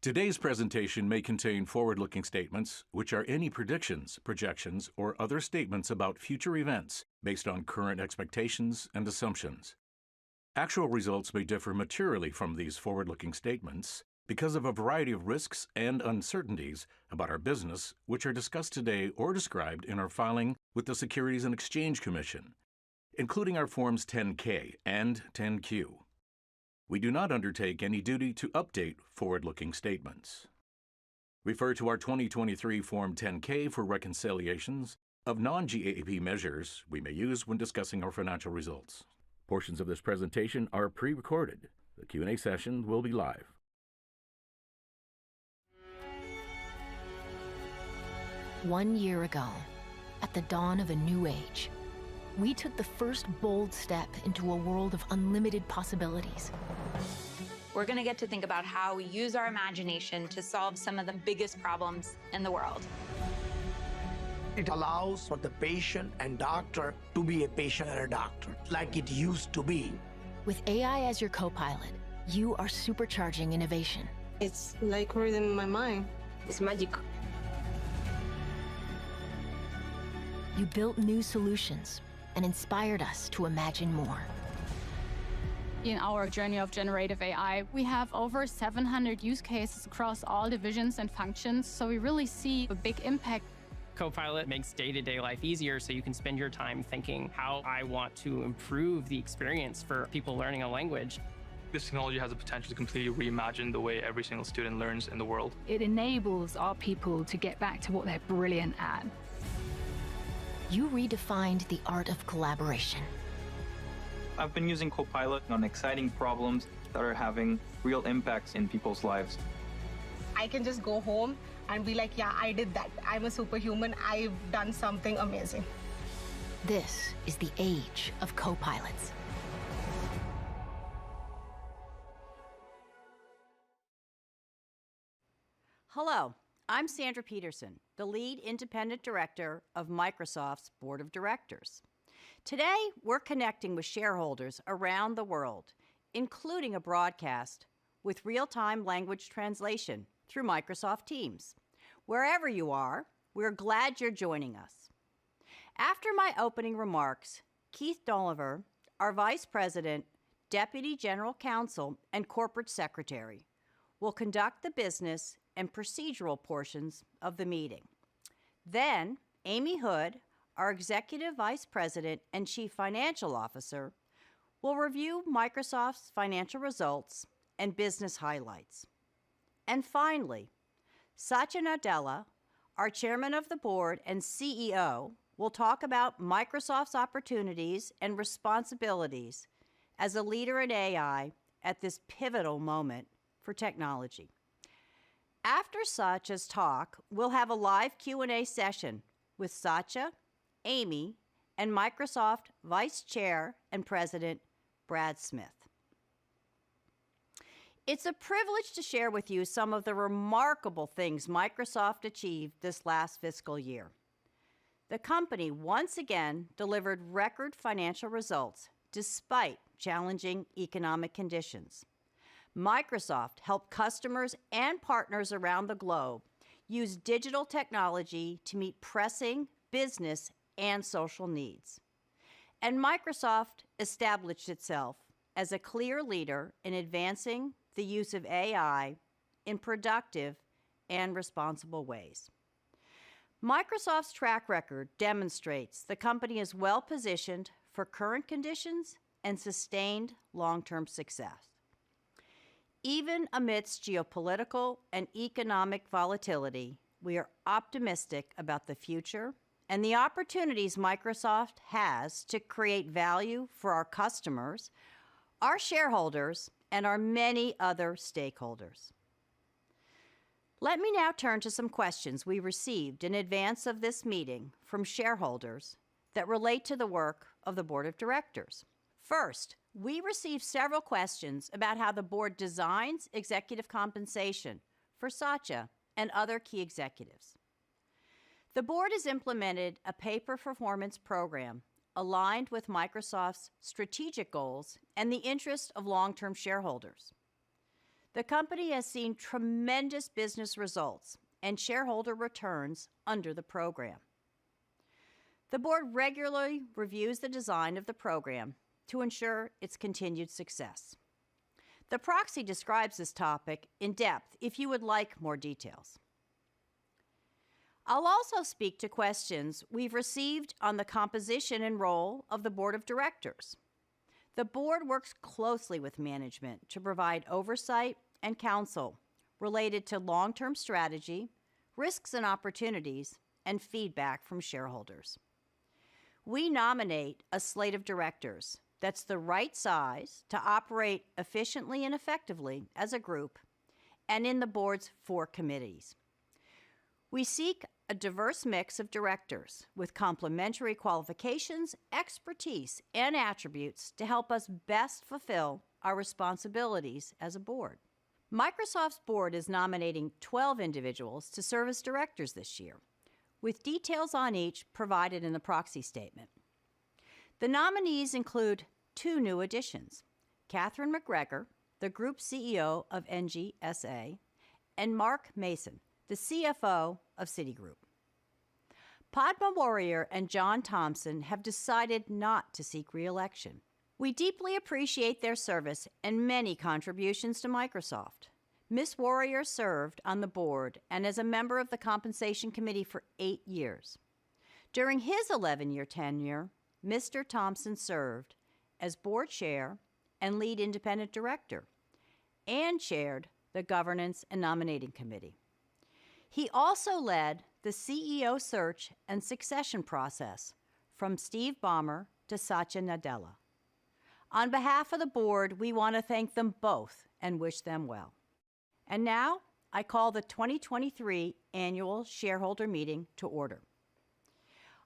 Today's presentation may contain forward-looking statements, which are any predictions, projections, or other statements about future events based on current expectations and assumptions. Actual results may differ materially from these forward-looking statements because of a variety of risks and uncertainties about our business, which are discussed today or described in our filing with the Securities and Exchange Commission, including our Forms 10-K and 10-Q. We do not undertake any duty to update forward-looking statements. Refer to our 2023 Form 10-K for reconciliations of non-GAAP measures we may use when discussing our financial results. Portions of this presentation are pre-recorded. The Q&A session will be live. One year ago, at the dawn of a new age, we took the first bold step into a world of unlimited possibilities. We're going to get to think about how we use our imagination to solve some of the biggest problems in the world. It allows for the patient and doctor to be a patient and a doctor, like it used to be. With AI as your co-pilot, you are supercharging innovation. It's like reading my mind. It's magic. You built new solutions and inspired us to imagine more. In our journey of generative AI, we have over 700 use cases across all divisions and functions, so we really see a big impact. Copilot makes day-to-day life easier, so you can spend your time thinking how I want to improve the experience for people learning a language. This technology has the potential to completely reimagine the way every single student learns in the world. It enables our people to get back to what they're brilliant at. You redefined the art of collaboration. I've been using Copilot on exciting problems that are having real impacts in people's lives. I can just go home and be like, yeah, I did that. I'm a superhuman. I've done something amazing. This is the age of co-pilots. Hello, I'm Sandra Peterson, the lead independent director of Microsoft's Board of Directors. Today, we're connecting with shareholders around the world, including a broadcast with real-time language translation through Microsoft Teams. Wherever you are, we're glad you're joining us. After my opening remarks, Keith Dolliver, our Vice President, Deputy General Counsel, and Corporate Secretary, will conduct the business and procedural portions of the meeting. Then, Amy Hood, our Executive Vice President and Chief Financial Officer, will review Microsoft's financial results and business highlights. And finally, Satya Nadella, our Chairman of the Board and CEO, will talk about Microsoft's opportunities and responsibilities as a leader in AI at this pivotal moment for technology. After Satya's talk, we'll have a live Q&A session with Satya, Amy, and Microsoft Vice Chair and President Brad Smith. It's a privilege to share with you some of the remarkable things Microsoft achieved this last fiscal year. The company once again delivered record financial results despite challenging economic conditions. Microsoft helped customers and partners around the globe use digital technology to meet pressing business and social needs. And Microsoft established itself as a clear leader in advancing the use of AI in productive and responsible ways. Microsoft's track record demonstrates the company is well positioned for current conditions and sustained long-term success. Even amidst geopolitical and economic volatility, we are optimistic about the future and the opportunities Microsoft has to create value for our customers, our shareholders, and our many other stakeholders. Let me now turn to some questions we received in advance of this meeting from shareholders that relate to the work of the Board of Directors. First, we received several questions about how the board designs executive compensation for Satya and other key executives. The board has implemented a pay-for-performance program aligned with Microsoft's strategic goals and the interest of long-term shareholders. The company has seen tremendous business results and shareholder returns under the program. The board regularly reviews the design of the program to ensure its continued success. The proxy describes this topic in depth if you would like more details. I'll also speak to questions we've received on the composition and role of the Board of Directors. The board works closely with management to provide oversight and counsel related to long-term strategy, risks and opportunities, and feedback from shareholders. We nominate a slate of directors that's the right size to operate efficiently and effectively as a group and in the board's 4 committees. We seek a diverse mix of directors with complementary qualifications, expertise, and attributes to help us best fulfill our responsibilities as a board. Microsoft's board is nominating 12 individuals to serve as directors this year, with details on each provided in the proxy statement. The nominees include 2 new additions: Catherine McGregor, the Group CEO of NGSA, and Mark Mason, the CFO of Citigroup. Padma Warrior and John Thompson have decided not to seek re-election. We deeply appreciate their service and many contributions to Microsoft. Ms. Warrior served on the board and as a member of the Compensation Committee for 8 years. During his 11-year tenure, Mr. Thompson served as board chair and lead independent director and chaired the Governance and Nominating Committee. He also led the CEO search and succession process from Steve Ballmer to Satya Nadella. On behalf of the board, we want to thank them both and wish them well. And now, I call the 2023 Annual Shareholder Meeting to order.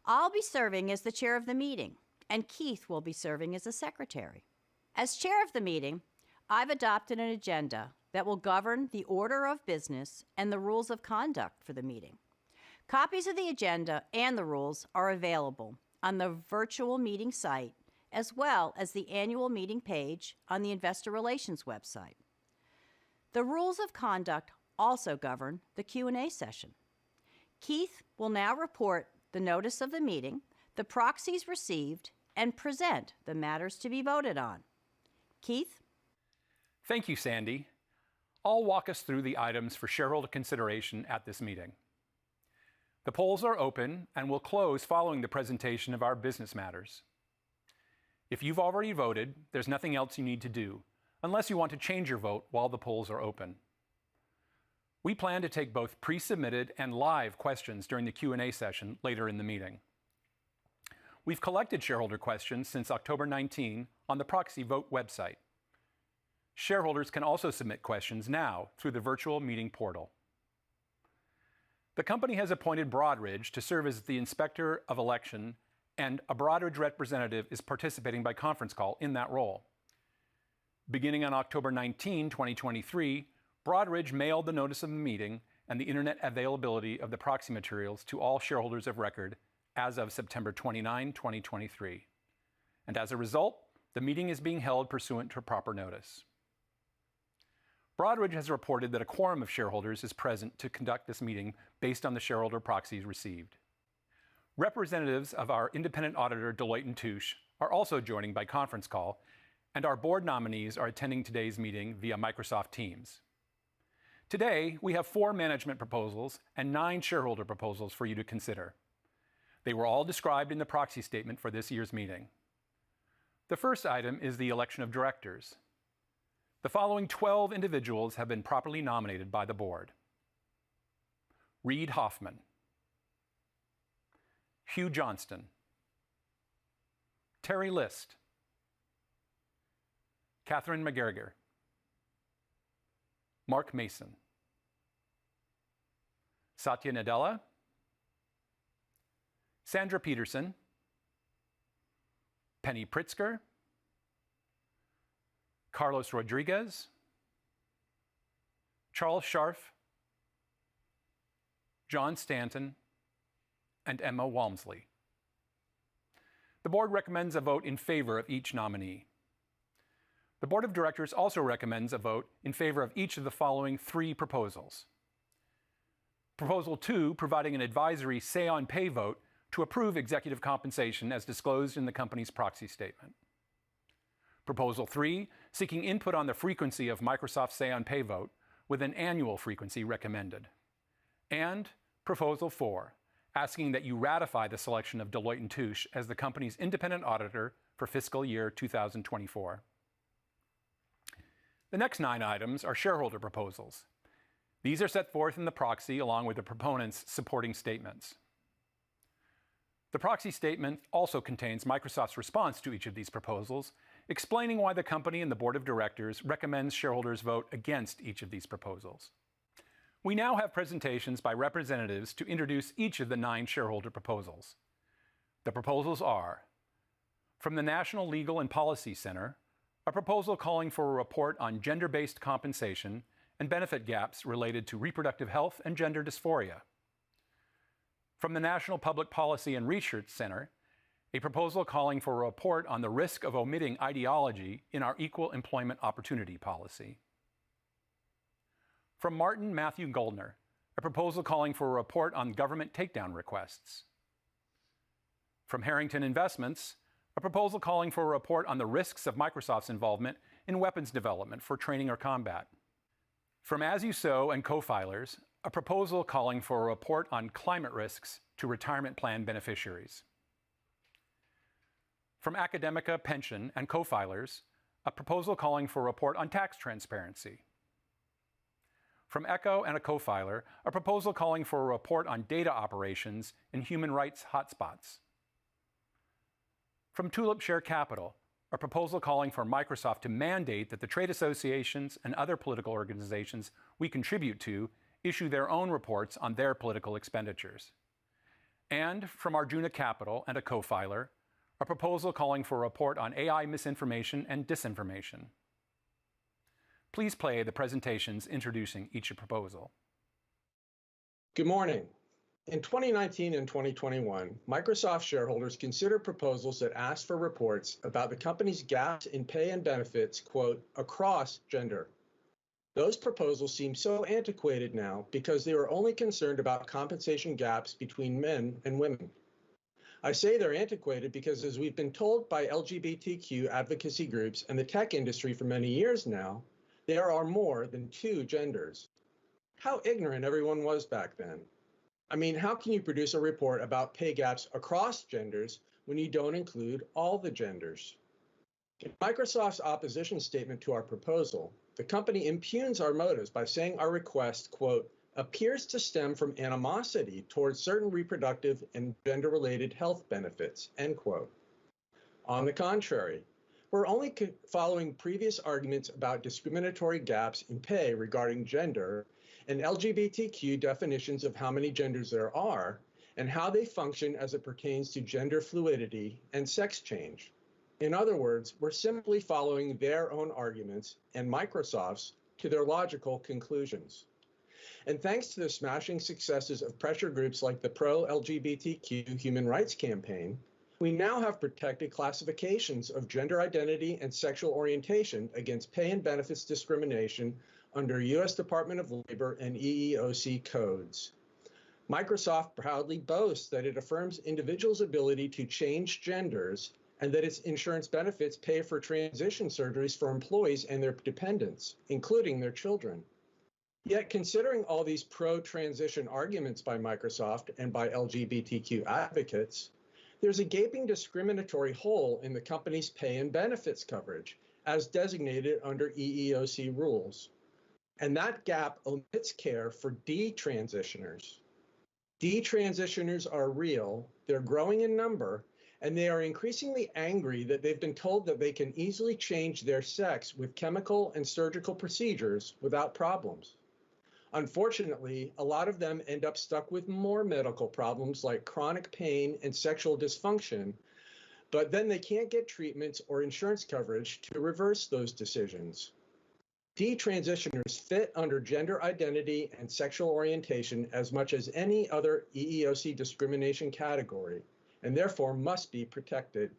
I'll be serving as the chair of the meeting, and Keith will be serving as the secretary. As chair of the meeting, I've adopted an agenda that will govern the order of business and the rules of conduct for the meeting. Copies of the agenda and the rules are available on the virtual meeting site, as well as the annual meeting page on the Investor Relations website. The rules of conduct also govern the Q&A session. Keith will now report the notice of the meeting, the proxies received, and present the matters to be voted on. Keith? Thank you, Sandy. I'll walk us through the items for shareholder consideration at this meeting. The polls are open and will close following the presentation of our business matters. If you've already voted, there's nothing else you need to do, unless you want to change your vote while the polls are open. We plan to take both pre-submitted and live questions during the Q&A session later in the meeting. We've collected shareholder questions since October 19 on the proxy vote website. Shareholders can also submit questions now through the virtual meeting portal. The company has appointed Broadridge to serve as the inspector of election, and a Broadridge representative is participating by conference call in that role. Beginning on October 19, 2023, Broadridge mailed the notice of the meeting and the internet availability of the proxy materials to all shareholders of record as of September 29, 2023. And as a result, the meeting is being held pursuant to proper notice. Broadridge has reported that a quorum of shareholders is present to conduct this meeting based on the shareholder proxies received. Representatives of our independent auditor, Deloitte & Touche, are also joining by conference call, and our board nominees are attending today's meeting via Microsoft Teams. Today, we have 4 management proposals and 9 shareholder proposals for you to consider. They were all described in the proxy statement for this year's meeting. The first item is the election of directors. The following 12 individuals have been properly nominated by the board: Reid Hoffman, Hugh Johnston, Terry List, Catherine McGarriger, Mark Mason, Satya Nadella, Sandra Peterson, Penny Pritzker, Carlos Rodriguez, Charles Scharf, John Stanton, and Emma Walmsley. The board recommends a vote in favor of each nominee. The board of directors also recommends a vote in favor of each of the following 3 proposals. Proposal 2, providing an advisory say-on-pay vote to approve executive compensation as disclosed in the company's proxy statement. Proposal 3, seeking input on the frequency of Microsoft's say-on-pay vote with an annual frequency recommended. And Proposal 4, asking that you ratify the selection of Deloitte & Touche as the company's independent auditor for fiscal year 2024. The next 9 items are shareholder proposals. These are set forth in the proxy along with the proponents' supporting statements. The proxy statement also contains Microsoft's response to each of these proposals, explaining why the company and the board of directors recommends shareholders vote against each of these proposals. We now have presentations by representatives to introduce each of the 9 shareholder proposals. The proposals are: from the National Legal and Policy Center, a proposal calling for a report on gender-based compensation and benefit gaps related to reproductive health and gender dysphoria. From the National Public Policy and Research Center, a proposal calling for a report on the risk of omitting ideology in our equal employment opportunity policy. From Martin Matthew Goldner, a proposal calling for a report on government takedown requests. From Harrington Investments, a proposal calling for a report on the risks of Microsoft's involvement in weapons development for training or combat. From As You Sow and co-filers, a proposal calling for a report on climate risks to retirement plan beneficiaries. From Academica Pension and co-filers, a proposal calling for a report on tax transparency. From ECHO and a co-filer, a proposal calling for a report on data operations in human rights hotspots. From Tulip Share Capital, a proposal calling for Microsoft to mandate that the trade associations and other political organizations we contribute to issue their own reports on their political expenditures. And from Arjuna Capital and a co-filer, a proposal calling for a report on AI misinformation and disinformation. Please play the presentations introducing each proposal. Good morning. In 2019 and 2021, Microsoft shareholders considered proposals that asked for reports about the company's gaps in pay and benefits, quote, across gender. Those proposals seem so antiquated now because they were only concerned about compensation gaps between men and women. I say they're antiquated because, as we've been told by LGBTQ advocacy groups and the tech industry for many years now, there are more than two genders. How ignorant everyone was back then. I mean, how can you produce a report about pay gaps across genders when you don't include all the genders? In Microsoft's opposition statement to our proposal, the company impugns our motives by saying our request, quote, appears to stem from animosity towards certain reproductive and gender-related health benefits, end quote. On the contrary, we're only following previous arguments about discriminatory gaps in pay regarding gender and LGBTQ definitions of how many genders there are and how they function as it pertains to gender fluidity and sex change. In other words, we're simply following their own arguments and Microsoft's to their logical conclusions. And thanks to the smashing successes of pressure groups like the Pro-LGBTQ Human Rights Campaign, we now have protected classifications of gender identity and sexual orientation against pay and benefits discrimination under U.S. Department of Labor and EEOC codes. Microsoft proudly boasts that it affirms individuals' ability to change genders and that its insurance benefits pay for transition surgeries for employees and their dependents, including their children. Yet, considering all these pro-transition arguments by Microsoft and by LGBTQ advocates, there's a gaping discriminatory hole in the company's pay and benefits coverage, as designated under EEOC rules. And that gap omits care for detransitioners. Detransitioners are real, they're growing in number, and they are increasingly angry that they've been told that they can easily change their sex with chemical and surgical procedures without problems. Unfortunately, a lot of them end up stuck with more medical problems like chronic pain and sexual dysfunction, but then they can't get treatments or insurance coverage to reverse those decisions. Detransitioners fit under gender identity and sexual orientation as much as any other EEOC discrimination category, and therefore must be protected.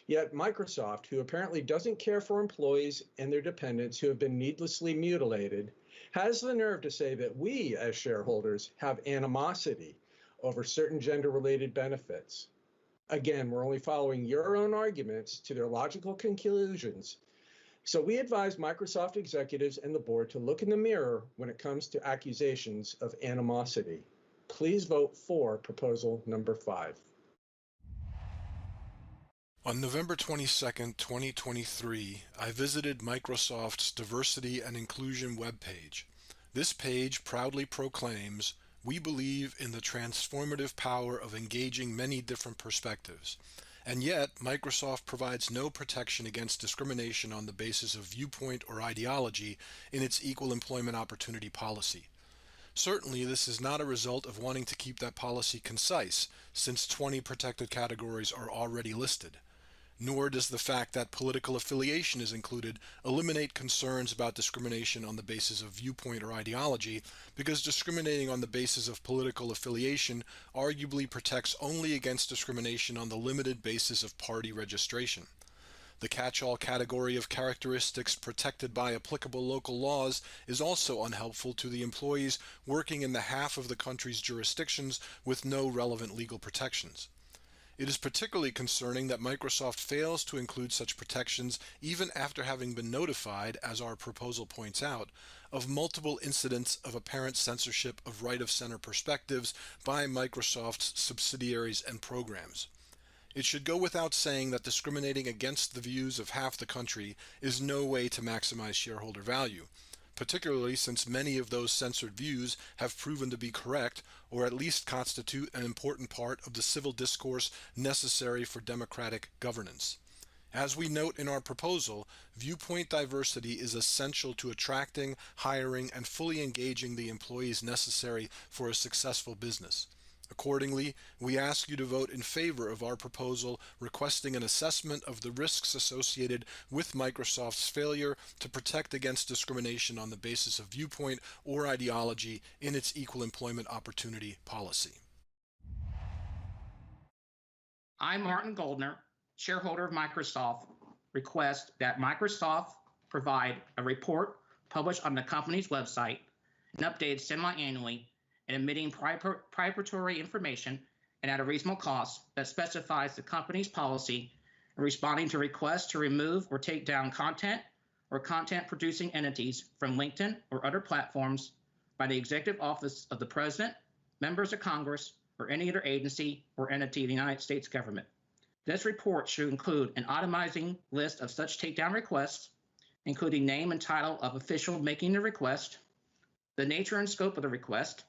Yet Microsoft, who apparently doesn't care for employees and their dependents who have been needlessly mutilated, has the nerve to say that we, as shareholders, have animosity over certain gender-related benefits. Again, we're only following your own arguments to their logical conclusions. So we advise Microsoft executives and the board to look in the mirror when it comes to accusations of animosity. Please vote for proposal number 5. On November 22, 2023, I visited Microsoft's Diversity and Inclusion webpage. This page proudly proclaims, "We believe in the transformative power of engaging many different perspectives." And yet, Microsoft provides no protection against discrimination on the basis of viewpoint or ideology in its equal employment opportunity policy. Certainly, this is not a result of wanting to keep that policy concise, since 20 protected categories are already listed. Nor does the fact that political affiliation is included eliminate concerns about discrimination on the basis of viewpoint or ideology, because discriminating on the basis of political affiliation arguably protects only against discrimination on the limited basis of party registration. The catch-all category of characteristics protected by applicable local laws is also unhelpful to the employees working in the half of the country's jurisdictions with no relevant legal protections. It is particularly concerning that Microsoft fails to include such protections even after having been notified, as our proposal points out, of multiple incidents of apparent censorship of right-of-center perspectives by Microsoft's subsidiaries and programs. It should go without saying that discriminating against the views of half the country is no way to maximize shareholder value, particularly since many of those censored views have proven to be correct, or at least constitute an important part of the civil discourse necessary for democratic governance. As we note in our proposal, viewpoint diversity is essential to attracting, hiring, and fully engaging the employees necessary for a successful business. Accordingly, we ask you to vote in favor of our proposal requesting an assessment of the risks associated with Microsoft's failure to protect against discrimination on the basis of viewpoint or ideology in its equal employment opportunity policy. I, Martin Goldner, shareholder of Microsoft, request that Microsoft provide a report published on the company's website and updated semi-annually and admitting proprietary information and at a reasonable cost that specifies the company's policy in responding to requests to remove or take down content or content-producing entities from LinkedIn or other platforms by the Executive Office of the President, members of Congress, or any other agency or entity of the United States government. This report should include an itemizing list of such takedown requests, including name and title of official making the request, the nature and scope of the request,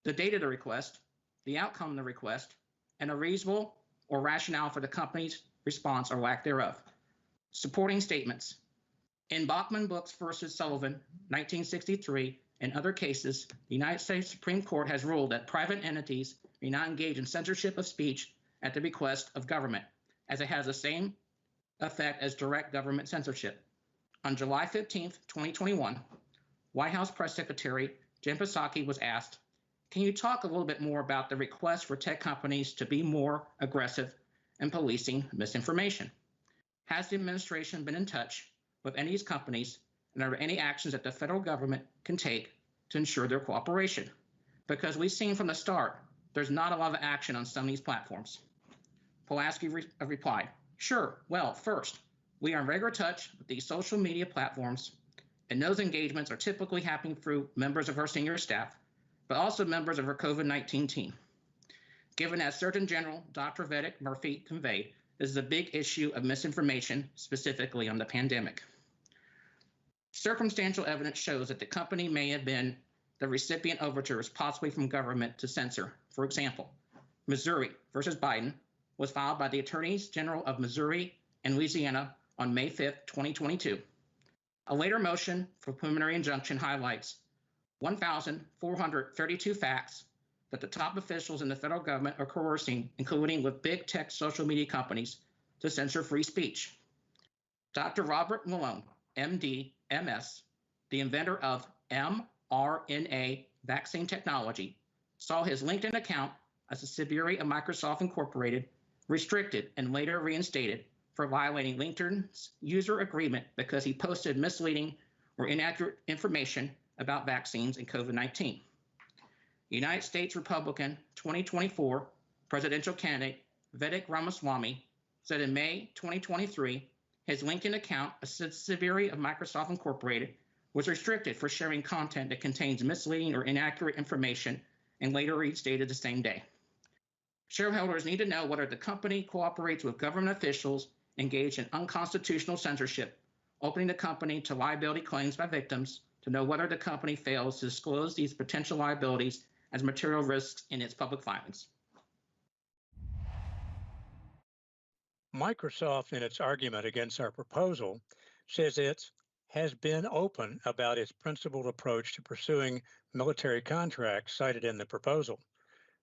the date of the request, the outcome of the request, and a reasonable or rationale for the company's response or lack thereof. Supporting statements. In Bachman Books versus Sullivan, 1963, and other cases, the United States Supreme Court has ruled that private entities may not engage in censorship of speech at the request of government, as it has the same effect as direct government censorship. On July 15, 2021, White House Press Secretary Jen Psaki was asked, "Can you talk a little bit more about the request for tech companies to be more aggressive in policing misinformation? Has the administration been in touch with any of these companies, and are there any actions that the federal government can take to ensure their cooperation? Because we've seen from the start, there's not a lot of action on some of these platforms." Pulaski replied, "Sure, well, first, we are in regular touch with these social media platforms, and those engagements are typically happening through members of our senior staff, but also members of our COVID-19 team. Given as Surgeon General Dr. Vedic Murphy conveyed, this is a big issue of misinformation, specifically on the pandemic. Circumstantial evidence shows that the company may have been the recipient overtures, possibly from government, to censor. For example, Missouri versus Biden was filed by the Attorneys General of Missouri and Louisiana on May 5, 2022. A later motion for preliminary injunction highlights 1,432 facts that the top officials in the federal government are coercing, including with big tech social media companies, to censor free speech. Dr. Robert Malone, MD, MS, the inventor of mRNA vaccine technology, saw his LinkedIn account as a subsidiary of Microsoft Incorporated restricted and later reinstated for violating LinkedIn's user agreement because he posted misleading or inaccurate information about vaccines and COVID-19. United States Republican 2024 presidential candidate Vivek Ramaswamy said in May 2023, his LinkedIn account, a subsidiary of Microsoft Incorporated, was restricted for sharing content that contains misleading or inaccurate information and later reinstated the same day. Shareholders need to know whether the company cooperates with government officials engaged in unconstitutional censorship, opening the company to liability claims by victims, to know whether the company fails to disclose these potential liabilities as material risks in its public filings. Microsoft, in its argument against our proposal, says it has been open about its principled approach to pursuing military contracts cited in the proposal.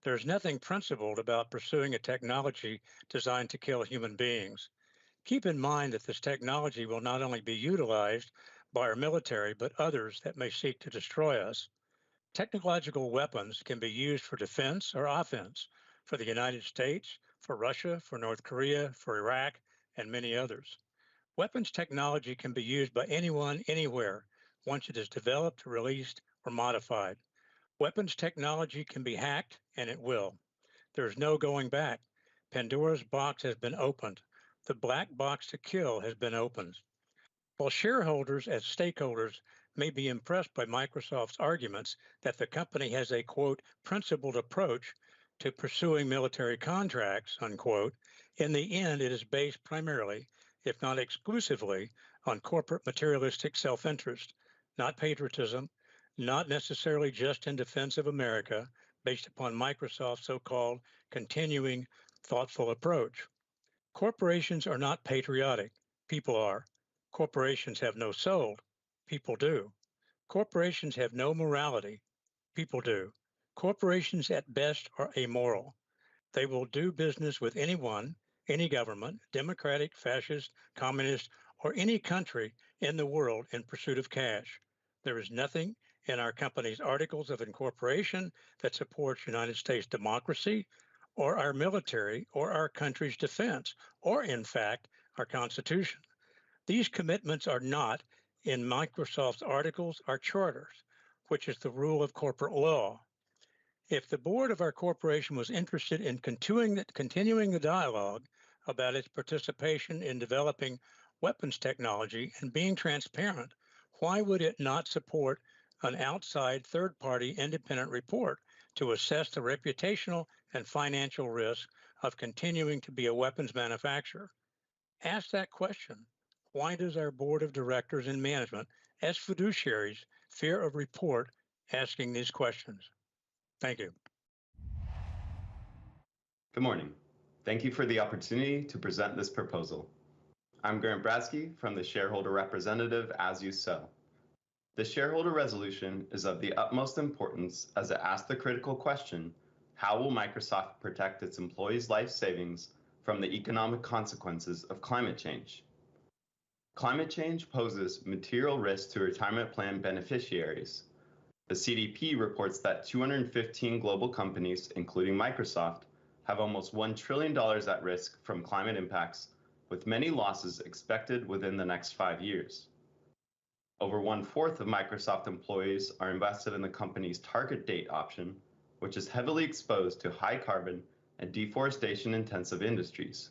There's nothing principled about pursuing a technology designed to kill human beings. Keep in mind that this technology will not only be utilized by our military, but others that may seek to destroy us. Technological weapons can be used for defense or offense for the United States, for Russia, for North Korea, for Iraq, and many others. Weapons technology can be used by anyone, anywhere, once it is developed, released, or modified. Weapons technology can be hacked, and it will. There's no going back. Pandora's box has been opened. The black box to kill has been opened. While shareholders as stakeholders may be impressed by Microsoft's arguments that the company has a, quote, principled approach to pursuing military contracts, unquote, in the end, it is based primarily, if not exclusively, on corporate materialistic self-interest, not patriotism, not necessarily just in defense of America, based upon Microsoft's so-called continuing thoughtful approach. Corporations are not patriotic. People are. Corporations have no soul. People do. Corporations have no morality. People do. Corporations at best are amoral. They will do business with anyone, any government, democratic, fascist, communist, or any country in the world in pursuit of cash. There is nothing in our company's articles of incorporation that supports United States democracy or our military or our country's defense or, in fact, our Constitution. These commitments are not in Microsoft's articles or charters, which is the rule of corporate law. If the board of our corporation was interested in continuing the dialogue about its participation in developing weapons technology and being transparent, why would it not support an outside third-party independent report to assess the reputational and financial risk of continuing to be a weapons manufacturer? Ask that question. Why does our board of directors and management, as fiduciaries, fear a report asking these questions? Thank you. Good morning. Thank you for the opportunity to present this proposal. I'm Grant Bradsky from the Shareholder Representative As You Sow. The shareholder resolution is of the utmost importance as it asks the critical question, how will Microsoft protect its employees' life savings from the economic consequences of climate change? Climate change poses material risks to retirement plan beneficiaries. The CDP reports that 215 global companies, including Microsoft, have almost $1 trillion at risk from climate impacts, with many losses expected within the next 5 years. Over 1/4 of Microsoft employees are invested in the company's target date option, which is heavily exposed to high carbon and deforestation-intensive industries.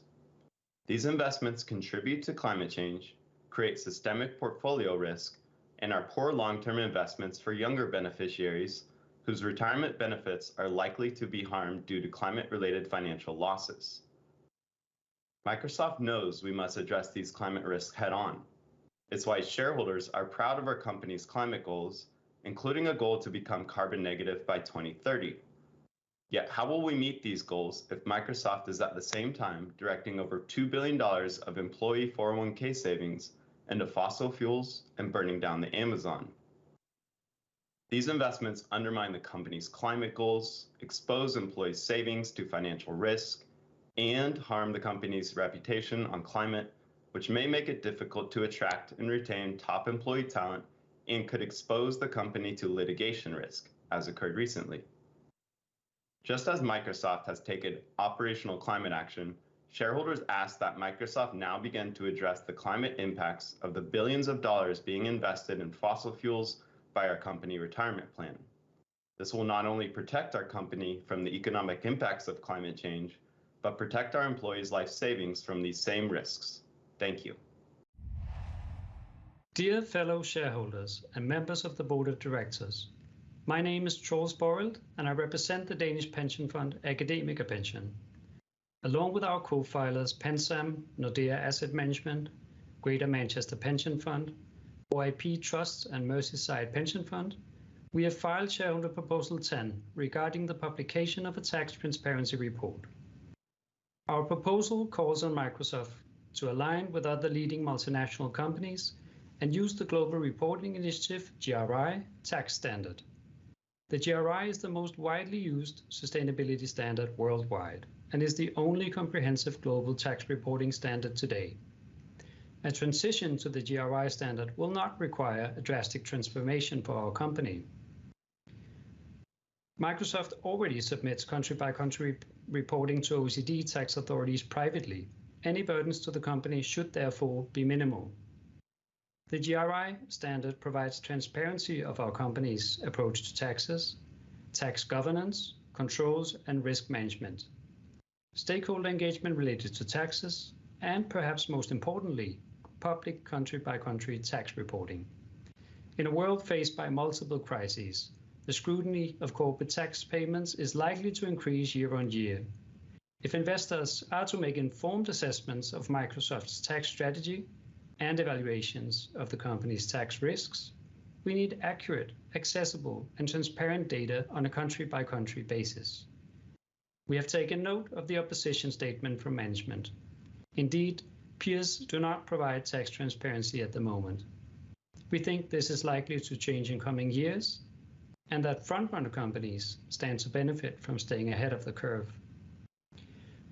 These investments contribute to climate change, create systemic portfolio risk, and are poor long-term investments for younger beneficiaries whose retirement benefits are likely to be harmed due to climate-related financial losses. Microsoft knows we must address these climate risks head-on. It's why shareholders are proud of our company's climate goals, including a goal to become carbon negative by 2030. Yet how will we meet these goals if Microsoft is at the same time directing over $2 billion of employee 401k savings into fossil fuels and burning down the Amazon? These investments undermine the company's climate goals, expose employees' savings to financial risk, and harm the company's reputation on climate, which may make it difficult to attract and retain top employee talent and could expose the company to litigation risk, as occurred recently. Just as Microsoft has taken operational climate action, shareholders ask that Microsoft now begin to address the climate impacts of the billions of dollars being invested in fossil fuels by our company retirement plan. This will not only protect our company from the economic impacts of climate change, but protect our employees' life savings from these same risks. Thank you. Dear fellow shareholders and members of the Board of Directors, my name is Troels Borrell, and I represent the Danish pension fund AkademikerPension. Along with our co-filers PenSam, Nordea Asset Management, Greater Manchester Pension Fund, OIP Trusts and Merseyside Pension Fund, we have filed Shareholder Proposal 10 regarding the publication of a tax transparency report. Our proposal calls on Microsoft to align with other leading multinational companies and use the Global Reporting Initiative GRI tax standard. The GRI is the most widely used sustainability standard worldwide and is the only comprehensive global tax reporting standard today. A transition to the GRI standard will not require a drastic transformation for our company. Microsoft already submits country-by-country reporting to OECD tax authorities privately. Any burdens to the company should therefore be minimal. The GRI standard provides transparency of our company's approach to taxes, tax governance, controls, and risk management, stakeholder engagement related to taxes, and perhaps most importantly, public country-by-country tax reporting. In a world faced by multiple crises, the scrutiny of corporate tax payments is likely to increase year on year. If investors are to make informed assessments of Microsoft's tax strategy and evaluations of the company's tax risks, we need accurate, accessible, and transparent data on a country-by-country basis. We have taken note of the opposition statement from management. Indeed, peers do not provide tax transparency at the moment. We think this is likely to change in coming years. and that front-runner companies stand to benefit from staying ahead of the curve.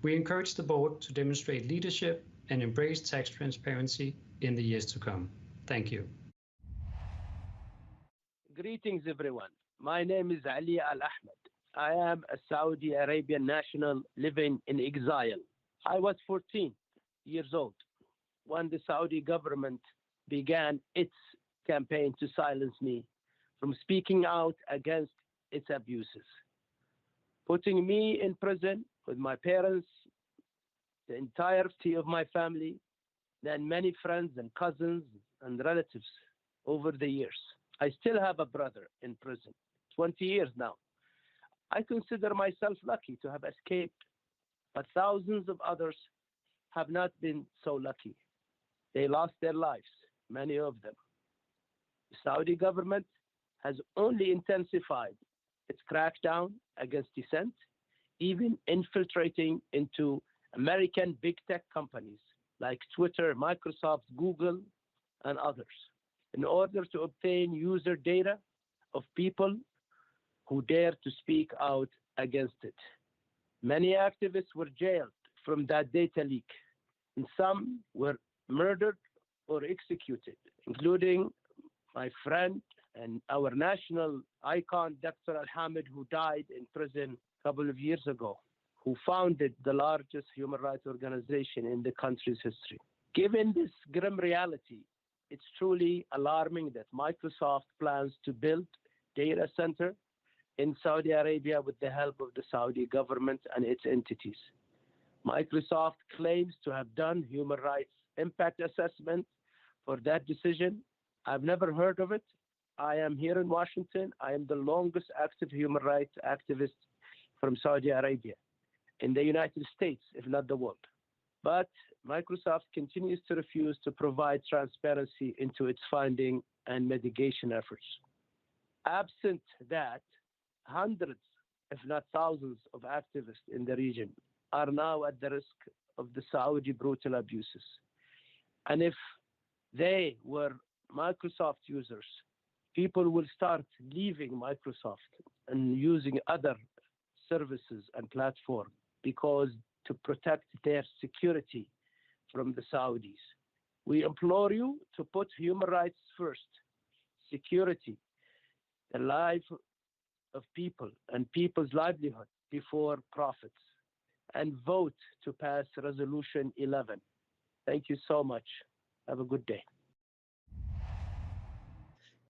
We encourage the board to demonstrate leadership and embrace tax transparency in the years to come. Thank you. Greetings, everyone. My name is Ali Al-Ahmed. I am a Saudi Arabian national living in exile. I was 14 years old when the Saudi government began its campaign to silence me from speaking out against its abuses, putting me in prison with my parents, the entirety of my family, and many friends and cousins and relatives over the years. I still have a brother in prison, 20 years now. I consider myself lucky to have escaped, but thousands of others have not been so lucky. They lost their lives, many of them. The Saudi government has only intensified its crackdown against dissent, even infiltrating into American big tech companies like Twitter, Microsoft, Google, and others, in order to obtain user data of people who dare to speak out against it. Many activists were jailed from that data leak, and some were murdered or executed, including my friend and our national icon, Dr. Al-Hamid, who died in prison a couple of years ago, who founded the largest human rights organization in the country's history. Given this grim reality, it's truly alarming that Microsoft plans to build data center in Saudi Arabia with the help of the Saudi government and its entities. Microsoft claims to have done human rights impact assessment for that decision. I've never heard of it. I am here in Washington. I am the longest active human rights activist from Saudi Arabia in the United States, if not the world. But Microsoft continues to refuse to provide transparency into its finding and mitigation efforts. Absent that, hundreds, if not thousands, of activists in the region are now at the risk of the Saudi brutal abuses. And if they were Microsoft users, people will start leaving Microsoft and using other services and platforms because to protect their security from the Saudis. We implore you to put human rights first, security, the life of people and people's livelihood before profits, and vote to pass Resolution 11. Thank you so much. Have a good day.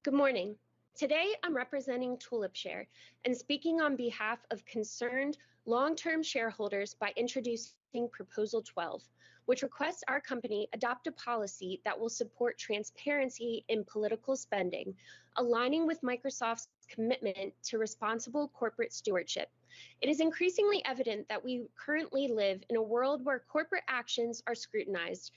Good morning. Today, I'm representing TulipShare and speaking on behalf of concerned long-term shareholders by introducing Proposal 12, which requests our company adopt a policy that will support transparency in political spending, aligning with Microsoft's commitment to responsible corporate stewardship. It is increasingly evident that we currently live in a world where corporate actions are scrutinized,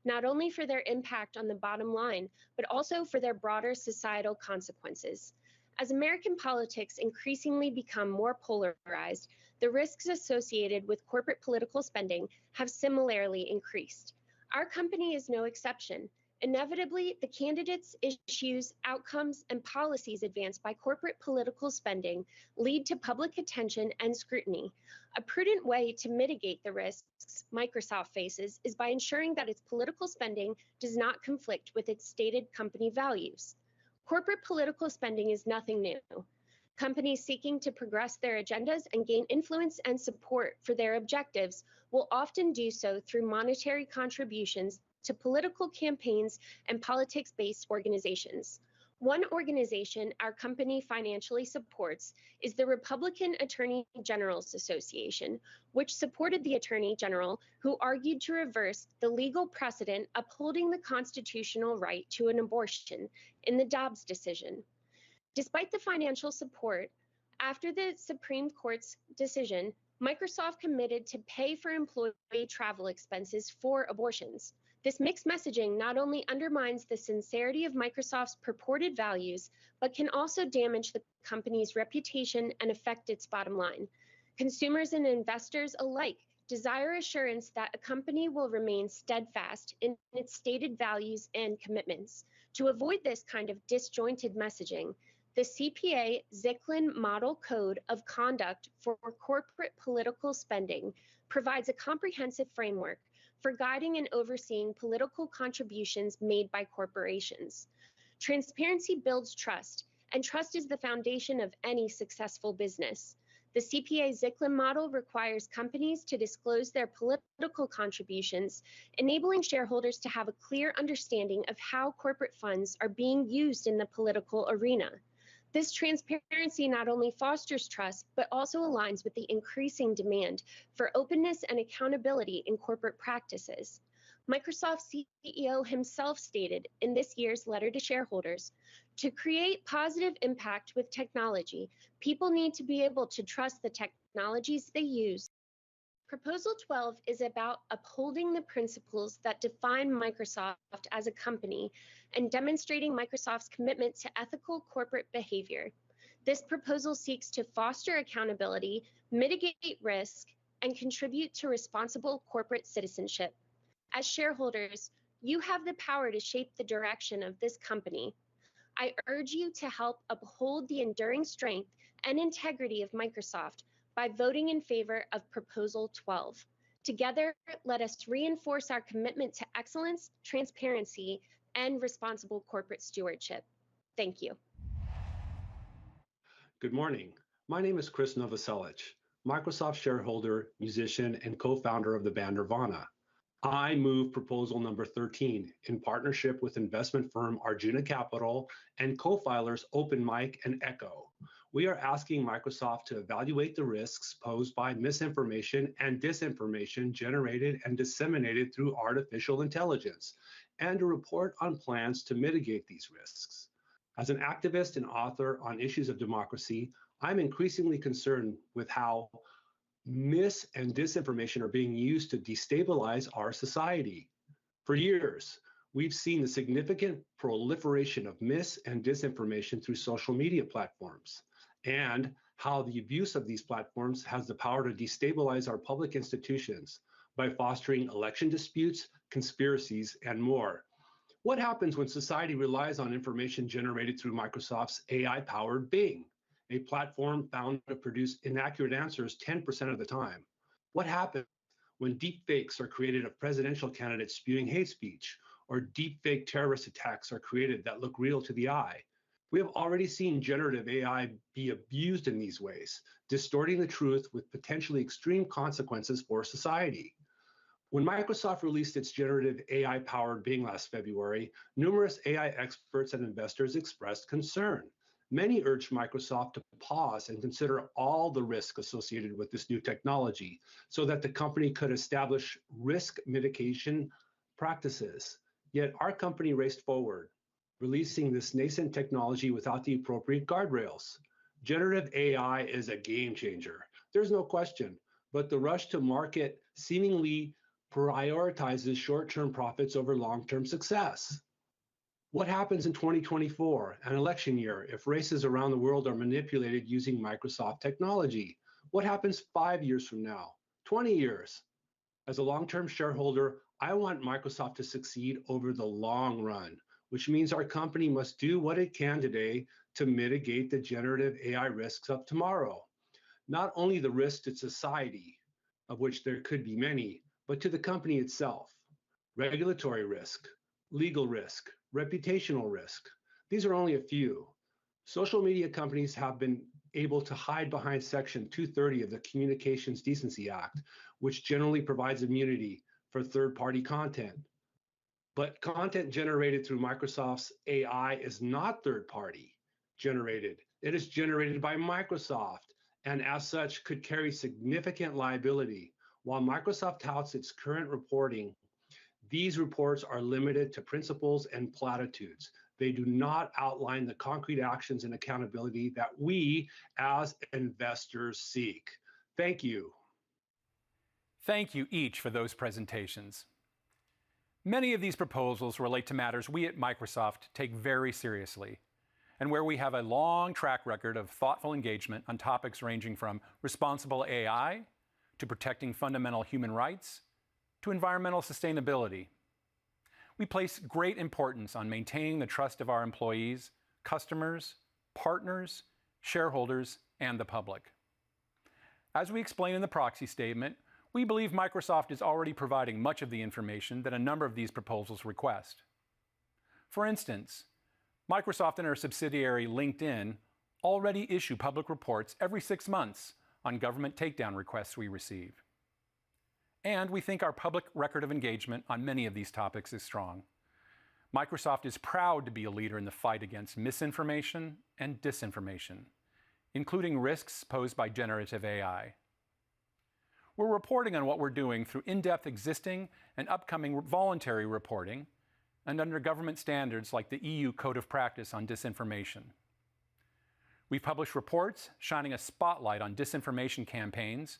not only for their impact on the bottom line, but also for their broader societal consequences. As American politics increasingly become more polarized, the risks associated with corporate political spending have similarly increased. Our company is no exception. Inevitably, the candidates, issues, outcomes, and policies advanced by corporate political spending lead to public attention and scrutiny. A prudent way to mitigate the risks Microsoft faces is by ensuring that its political spending does not conflict with its stated company values. Corporate political spending is nothing new. Companies seeking to progress their agendas and gain influence and support for their objectives will often do so through monetary contributions to political campaigns and politics-based organizations. One organization our company financially supports is the Republican Attorney General's Association, which supported the Attorney General who argued to reverse the legal precedent upholding the constitutional right to an abortion in the Dobbs decision. Despite the financial support, after the Supreme Court's decision, Microsoft committed to pay for employee travel expenses for abortions. This mixed messaging not only undermines the sincerity of Microsoft's purported values, but can also damage the company's reputation and affect its bottom line. Consumers and investors alike desire assurance that a company will remain steadfast in its stated values and commitments. To avoid this kind of disjointed messaging, The CPA-Zicklin Model Code of Conduct for Corporate Political Spending provides a comprehensive framework for guiding and overseeing political contributions made by corporations. Transparency builds trust, and trust is the foundation of any successful business. The CPA-Zicklin model requires companies to disclose their political contributions, enabling shareholders to have a clear understanding of how corporate funds are being used in the political arena. This transparency not only fosters trust, but also aligns with the increasing demand for openness and accountability in corporate practices. Microsoft CEO himself stated in this year's letter to shareholders, to create positive impact with technology, people need to be able to trust the technologies they use. Proposal 12 is about upholding the principles that define Microsoft as a company and demonstrating Microsoft's commitment to ethical corporate behavior. This proposal seeks to foster accountability, mitigate risk, and contribute to responsible corporate citizenship. As shareholders, you have the power to shape the direction of this company. I urge you to help uphold the enduring strength and integrity of Microsoft by voting in favor of Proposal 12. Together, let us reinforce our commitment to excellence, transparency, and responsible corporate stewardship. Thank you. Good morning. My name is Chris Novoselic, Microsoft shareholder, musician, and co-founder of the band Nirvana. I move proposal number 13 in partnership with investment firm Arjuna Capital and co-filers OpenMic and Echo. We are asking Microsoft to evaluate the risks posed by misinformation and disinformation generated and disseminated through artificial intelligence, and to report on plans to mitigate these risks. As an activist and author on issues of democracy, I'm increasingly concerned with how mis and disinformation are being used to destabilize our society. For years, we've seen the significant proliferation of mis and disinformation through social media platforms, and how the abuse of these platforms has the power to destabilize our public institutions by fostering election disputes, conspiracies, and more. What happens when society relies on information generated through Microsoft's AI-powered Bing, a platform found to produce inaccurate answers 10% of the time? What happens when deepfakes are created of presidential candidates spewing hate speech, or deepfake terrorist attacks are created that look real to the eye? We have already seen generative AI be abused in these ways, distorting the truth with potentially extreme consequences for society. When Microsoft released its generative AI-powered Bing last February, numerous AI experts and investors expressed concern. Many urged Microsoft to pause and consider all the risk associated with this new technology so that the company could establish risk mitigation practices. Yet our company raced forward, releasing this nascent technology without the appropriate guardrails. Generative AI is a game changer. There's no question, but the rush to market seemingly prioritizes short-term profits over long-term success. What happens in 2024, an election year, if races around the world are manipulated using Microsoft technology? What happens 5 years from now, 20 years? As a long-term shareholder, I want Microsoft to succeed over the long run, which means our company must do what it can today to mitigate the generative AI risks of tomorrow. Not only the risk to society, of which there could be many, but to the company itself. Regulatory risk, legal risk, reputational risk. These are only a few. Social media companies have been able to hide behind Section 230 of the Communications Decency Act, which generally provides immunity for third-party content. But content generated through Microsoft's AI is not third-party generated. It is generated by Microsoft, and as such could carry significant liability. While Microsoft touts its current reporting, these reports are limited to principles and platitudes. They do not outline the concrete actions and accountability that we as investors seek. Thank you. Thank you each for those presentations. Many of these proposals relate to matters we at Microsoft take very seriously, and where we have a long track record of thoughtful engagement on topics ranging from responsible AI, to protecting fundamental human rights, to environmental sustainability. We place great importance on maintaining the trust of our employees, customers, partners, shareholders, and the public. As we explain in the proxy statement, we believe Microsoft is already providing much of the information that a number of these proposals request. For instance, Microsoft and our subsidiary LinkedIn already issue public reports every 6 months on government takedown requests we receive. And we think our public record of engagement on many of these topics is strong. Microsoft is proud to be a leader in the fight against misinformation and disinformation, including risks posed by generative AI. We're reporting on what we're doing through in-depth existing and upcoming voluntary reporting and under government standards like the EU Code of Practice on Disinformation. We've published reports shining a spotlight on disinformation campaigns,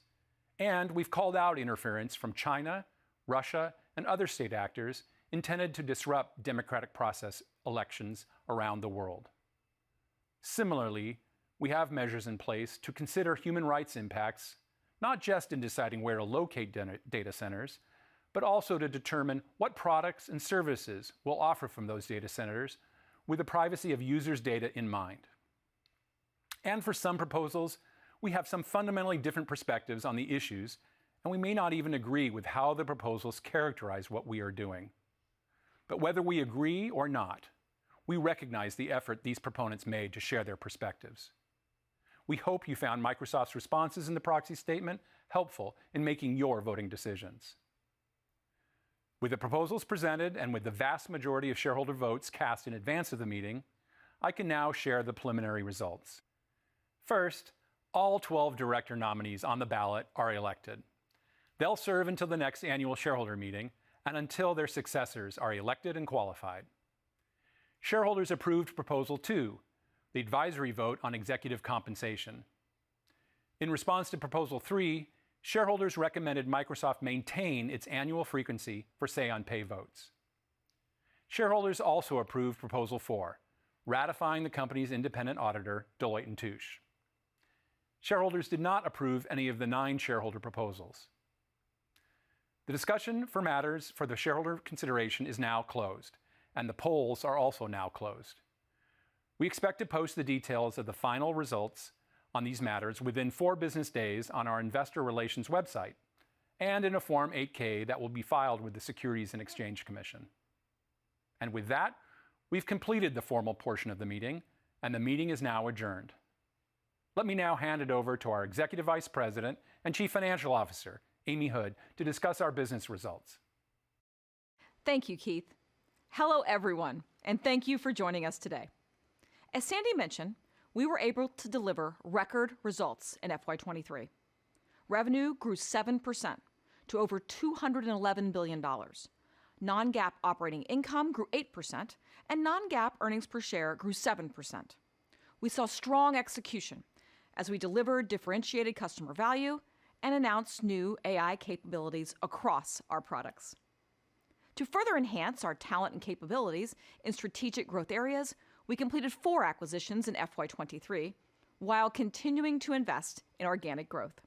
and we've called out interference from China, Russia, and other state actors intended to disrupt democratic process elections around the world. Similarly, we have measures in place to consider human rights impacts, not just in deciding where to locate data centers, but also to determine what products and services we'll offer from those data centers with the privacy of users' data in mind. And for some proposals, we have some fundamentally different perspectives on the issues, and we may not even agree with how the proposals characterize what we are doing. But whether we agree or not, we recognize the effort these proponents made to share their perspectives. We hope you found Microsoft's responses in the proxy statement helpful in making your voting decisions. With the proposals presented and with the vast majority of shareholder votes cast in advance of the meeting, I can now share the preliminary results. First, all 12 director nominees on the ballot are elected. They'll serve until the next annual shareholder meeting and until their successors are elected and qualified. Shareholders approved Proposal 2, the advisory vote on executive compensation. In response to Proposal 3, shareholders recommended Microsoft maintain its annual frequency for say-on-pay votes. Shareholders also approved Proposal 4, ratifying the company's independent auditor, Deloitte & Touche. Shareholders did not approve any of the 9 shareholder proposals. The discussion for matters for the shareholder consideration is now closed, and the polls are also now closed. We expect to post the details of the final results on these matters within 4 business days on our Investor Relations website and in a Form 8-K that will be filed with the Securities and Exchange Commission. And with that, we've completed the formal portion of the meeting, and the meeting is now adjourned. Let me now hand it over to our Executive Vice President and Chief Financial Officer, Amy Hood, to discuss our business results. Thank you, Keith. Hello, everyone, and thank you for joining us today. As Sandy mentioned, we were able to deliver record results in FY23. Revenue grew 7% to over $211 billion. Non-GAAP operating income grew 8%, and non-GAAP earnings per share grew 7%. We saw strong execution as we delivered differentiated customer value and announced new AI capabilities across our products. To further enhance our talent and capabilities in strategic growth areas, we completed 4 acquisitions in FY23 while continuing to invest in organic growth.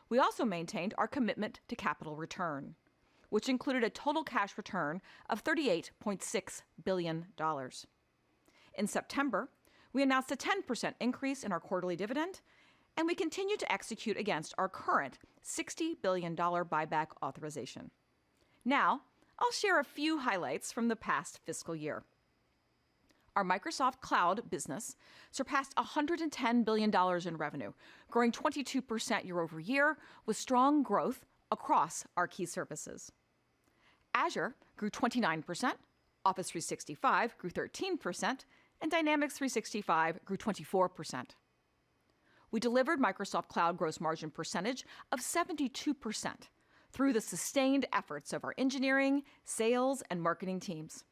We also maintained our commitment to capital return, which included a total cash return of $38.6 billion. In September, we announced a 10% increase in our quarterly dividend, and we continue to execute against our current $60 billion buyback authorization. Now, I'll share a few highlights from the past fiscal year. Our Microsoft Cloud business surpassed $110 billion in revenue, growing 22% year over year with strong growth across our key services. Azure grew 29%, Office 365 grew 13%, and Dynamics 365 grew 24%. We delivered Microsoft Cloud gross margin percentage of 72% through the sustained efforts of our engineering, sales, and marketing teams,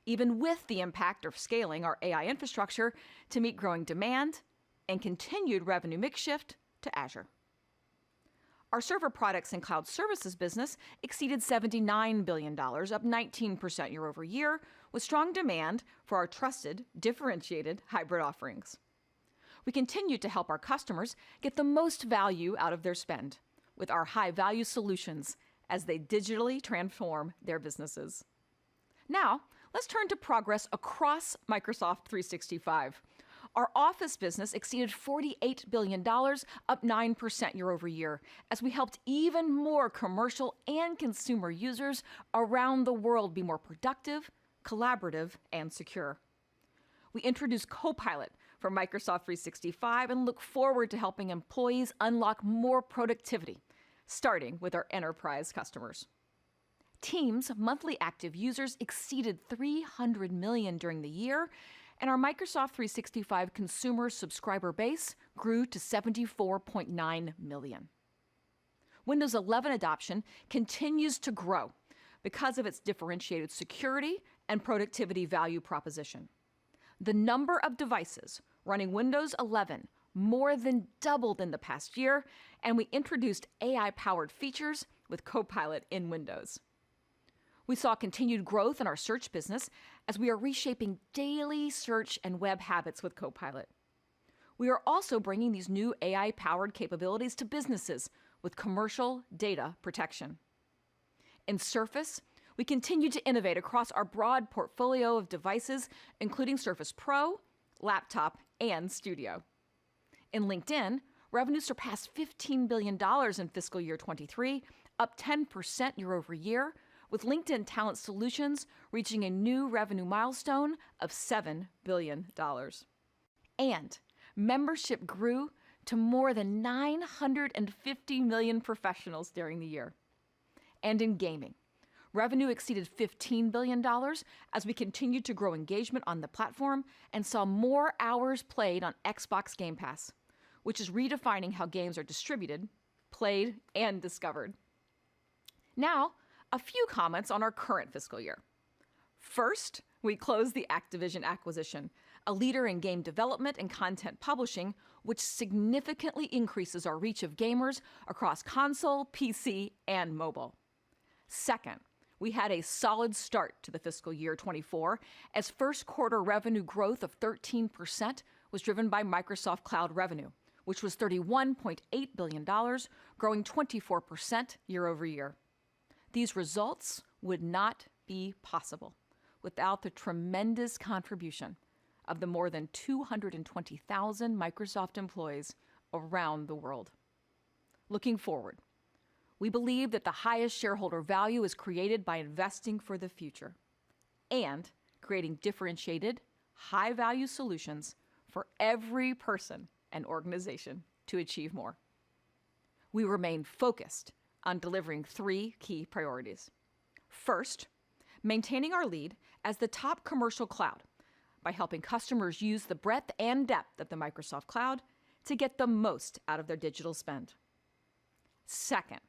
even with the impact of scaling our AI infrastructure to meet growing demand and continued revenue mix shift to Azure. Our server products and cloud services business exceeded $79 billion, up 19% year over year, with strong demand for our trusted, differentiated hybrid offerings. We continue to help our customers get the most value out of their spend with our high-value solutions as they digitally transform their businesses. Now, let's turn to progress across Microsoft 365. Our Office business exceeded $48 billion, up 9% year over year, as we helped even more commercial and consumer users around the world be more productive, collaborative, and secure. We introduced Copilot for Microsoft 365 and look forward to helping employees unlock more productivity, starting with our enterprise customers. Teams' monthly active users exceeded 300 million during the year, and our Microsoft 365 consumer subscriber base grew to 74.9 million. Windows 11 adoption continues to grow because of its differentiated security and productivity value proposition. The number of devices running Windows 11 more than doubled in the past year, and we introduced AI-powered features with Copilot in Windows. We saw continued growth in our search business as we are reshaping daily search and web habits with Copilot. We are also bringing these new AI-powered capabilities to businesses with commercial data protection. In Surface, we continue to innovate across our broad portfolio of devices, including Surface Pro, Laptop, and Studio. In LinkedIn, revenue surpassed $15 billion in fiscal year 23, up 10% year over year, with LinkedIn Talent Solutions reaching a new revenue milestone of $7 billion. And membership grew to more than 950 million professionals during the year. And in gaming, revenue exceeded $15 billion as we continued to grow engagement on the platform and saw more hours played on Xbox Game Pass, which is redefining how games are distributed, played, and discovered. Now, a few comments on our current fiscal year. First, we closed the Activision acquisition, a leader in game development and content publishing, which significantly increases our reach of gamers across console, PC, and mobile. Second, we had a solid start to the fiscal year 24, as first quarter revenue growth of 13% was driven by Microsoft Cloud revenue, which was $31.8 billion, growing 24% year over year. These results would not be possible without the tremendous contribution of the more than 220,000 Microsoft employees around the world. Looking forward, we believe that the highest shareholder value is created by investing for the future and creating differentiated, high-value solutions for every person and organization to achieve more. We remain focused on delivering three key priorities. First, maintaining our lead as the top commercial cloud by helping customers use the breadth and depth of the Microsoft Cloud to get the most out of their digital spend. Second,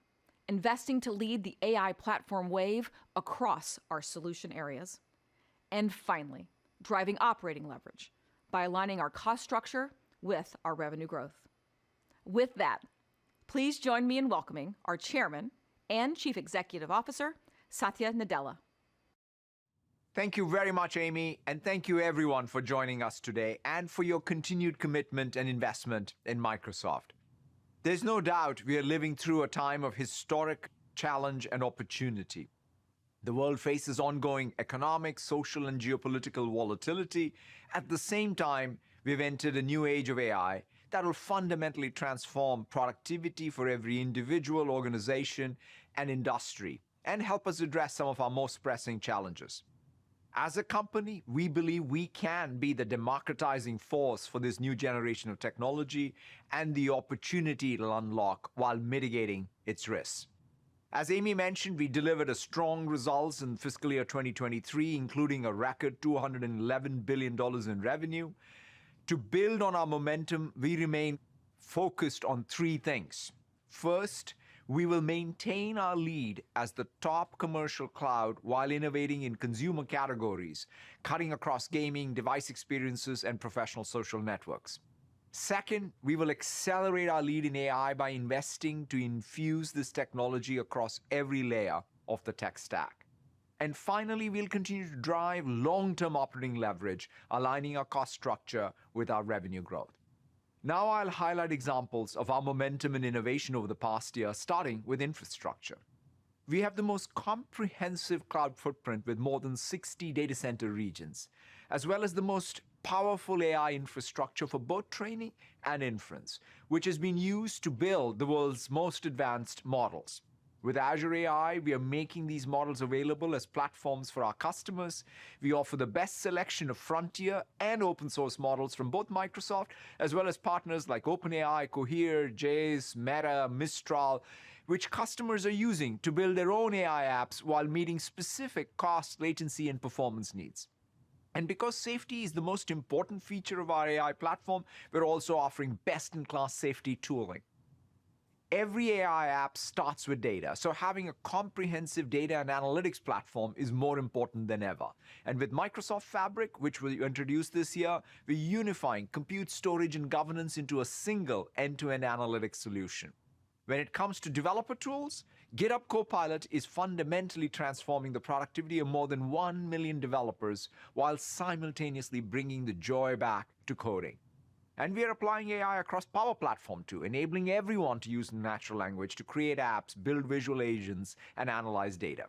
investing to lead the AI platform wave across our solution areas. And finally, driving operating leverage by aligning our cost structure with our revenue growth. With that, please join me in welcoming our Chairman and Chief Executive Officer, Satya Nadella. Thank you very much, Amy, and thank you everyone for joining us today and for your continued commitment and investment in Microsoft. There's no doubt we are living through a time of historic challenge and opportunity. The world faces ongoing economic, social, and geopolitical volatility. At the same time, we've entered a new age of AI that will fundamentally transform productivity for every individual, organization, and industry, and help us address some of our most pressing challenges. As a company, we believe we can be the democratizing force for this new generation of technology and the opportunity it'll unlock while mitigating its risks. As Amy mentioned, we delivered a strong results in fiscal year 2023, including a record $211 billion in revenue. To build on our momentum, we remain focused on three things. First, we will maintain our lead as the top commercial cloud while innovating in consumer categories, cutting across gaming, device experiences, and professional social networks. Second, we will accelerate our lead in AI by investing to infuse this technology across every layer of the tech stack. And finally, we'll continue to drive long-term operating leverage, aligning our cost structure with our revenue growth. Now I'll highlight examples of our momentum and innovation over the past year, starting with infrastructure. We have the most comprehensive cloud footprint with more than 60 data center regions, as well as the most powerful AI infrastructure for both training and inference, which has been used to build the world's most advanced models. With Azure AI, we are making these models available as platforms for our customers. We offer the best selection of frontier and open source models from both Microsoft as well as partners like OpenAI, Cohere, Jace, Meta, Mistral, which customers are using to build their own AI apps while meeting specific cost, latency, and performance needs. And because safety is the most important feature of our AI platform, we're also offering best-in-class safety tooling. Every AI app starts with data, so having a comprehensive data and analytics platform is more important than ever. And with Microsoft Fabric, which we introduced this year, we're unifying compute, storage, and governance into a single end-to-end analytics solution. When it comes to developer tools, GitHub Copilot is fundamentally transforming the productivity of more than 1 million developers while simultaneously bringing the joy back to coding. And we are applying AI across Power Platform too, enabling everyone to use natural language to create apps, build visual agents, and analyze data.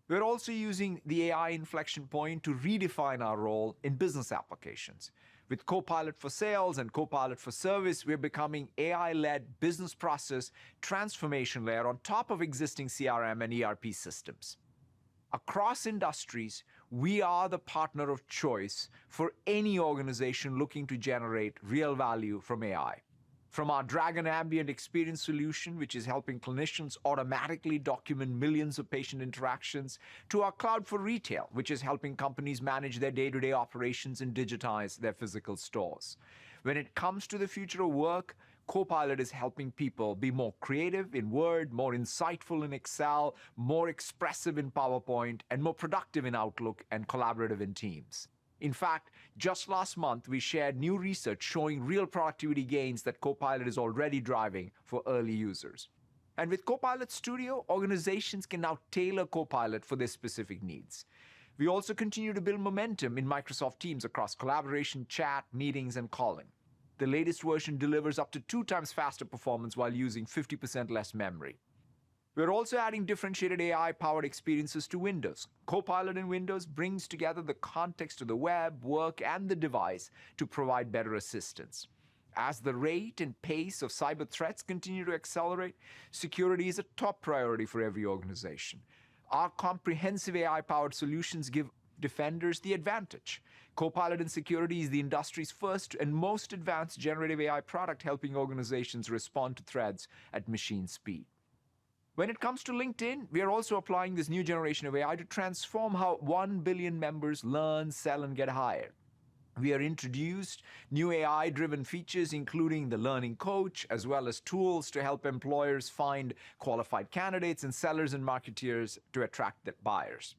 We're also using the AI inflection point to redefine our role in business applications. With Copilot for Sales and Copilot for Service, we're becoming AI-led business process transformation layer on top of existing CRM and ERP systems. Across industries, we are the partner of choice for any organization looking to generate real value from AI. From our Dragon Ambient Experience solution, which is helping clinicians automatically document millions of patient interactions, to our Cloud for Retail, which is helping companies manage their day-to-day operations and digitize their physical stores. When it comes to the future of work, Copilot is helping people be more creative in Word, more insightful in Excel, more expressive in PowerPoint, and more productive in Outlook and collaborative in Teams. In fact, just last month, we shared new research showing real productivity gains that Copilot is already driving for early users. And with Copilot Studio, organizations can now tailor Copilot for their specific needs. We also continue to build momentum in Microsoft Teams across collaboration, chat, meetings, and calling. The latest version delivers up to 2 times faster performance while using 50% less memory. We're also adding differentiated AI-powered experiences to Windows. Copilot in Windows brings together the context of the web, work, and the device to provide better assistance. As the rate and pace of cyber threats continue to accelerate, security is a top priority for every organization. Our comprehensive AI-powered solutions give defenders the advantage. Copilot in Security is the industry's first and most advanced generative AI product, helping organizations respond to threats at machine speed. When it comes to LinkedIn, we are also applying this new generation of AI to transform how 1 billion members learn, sell, and get hired. We have introduced new AI-driven features, including the Learning Coach, as well as tools to help employers find qualified candidates and sellers and marketeers to attract the buyers.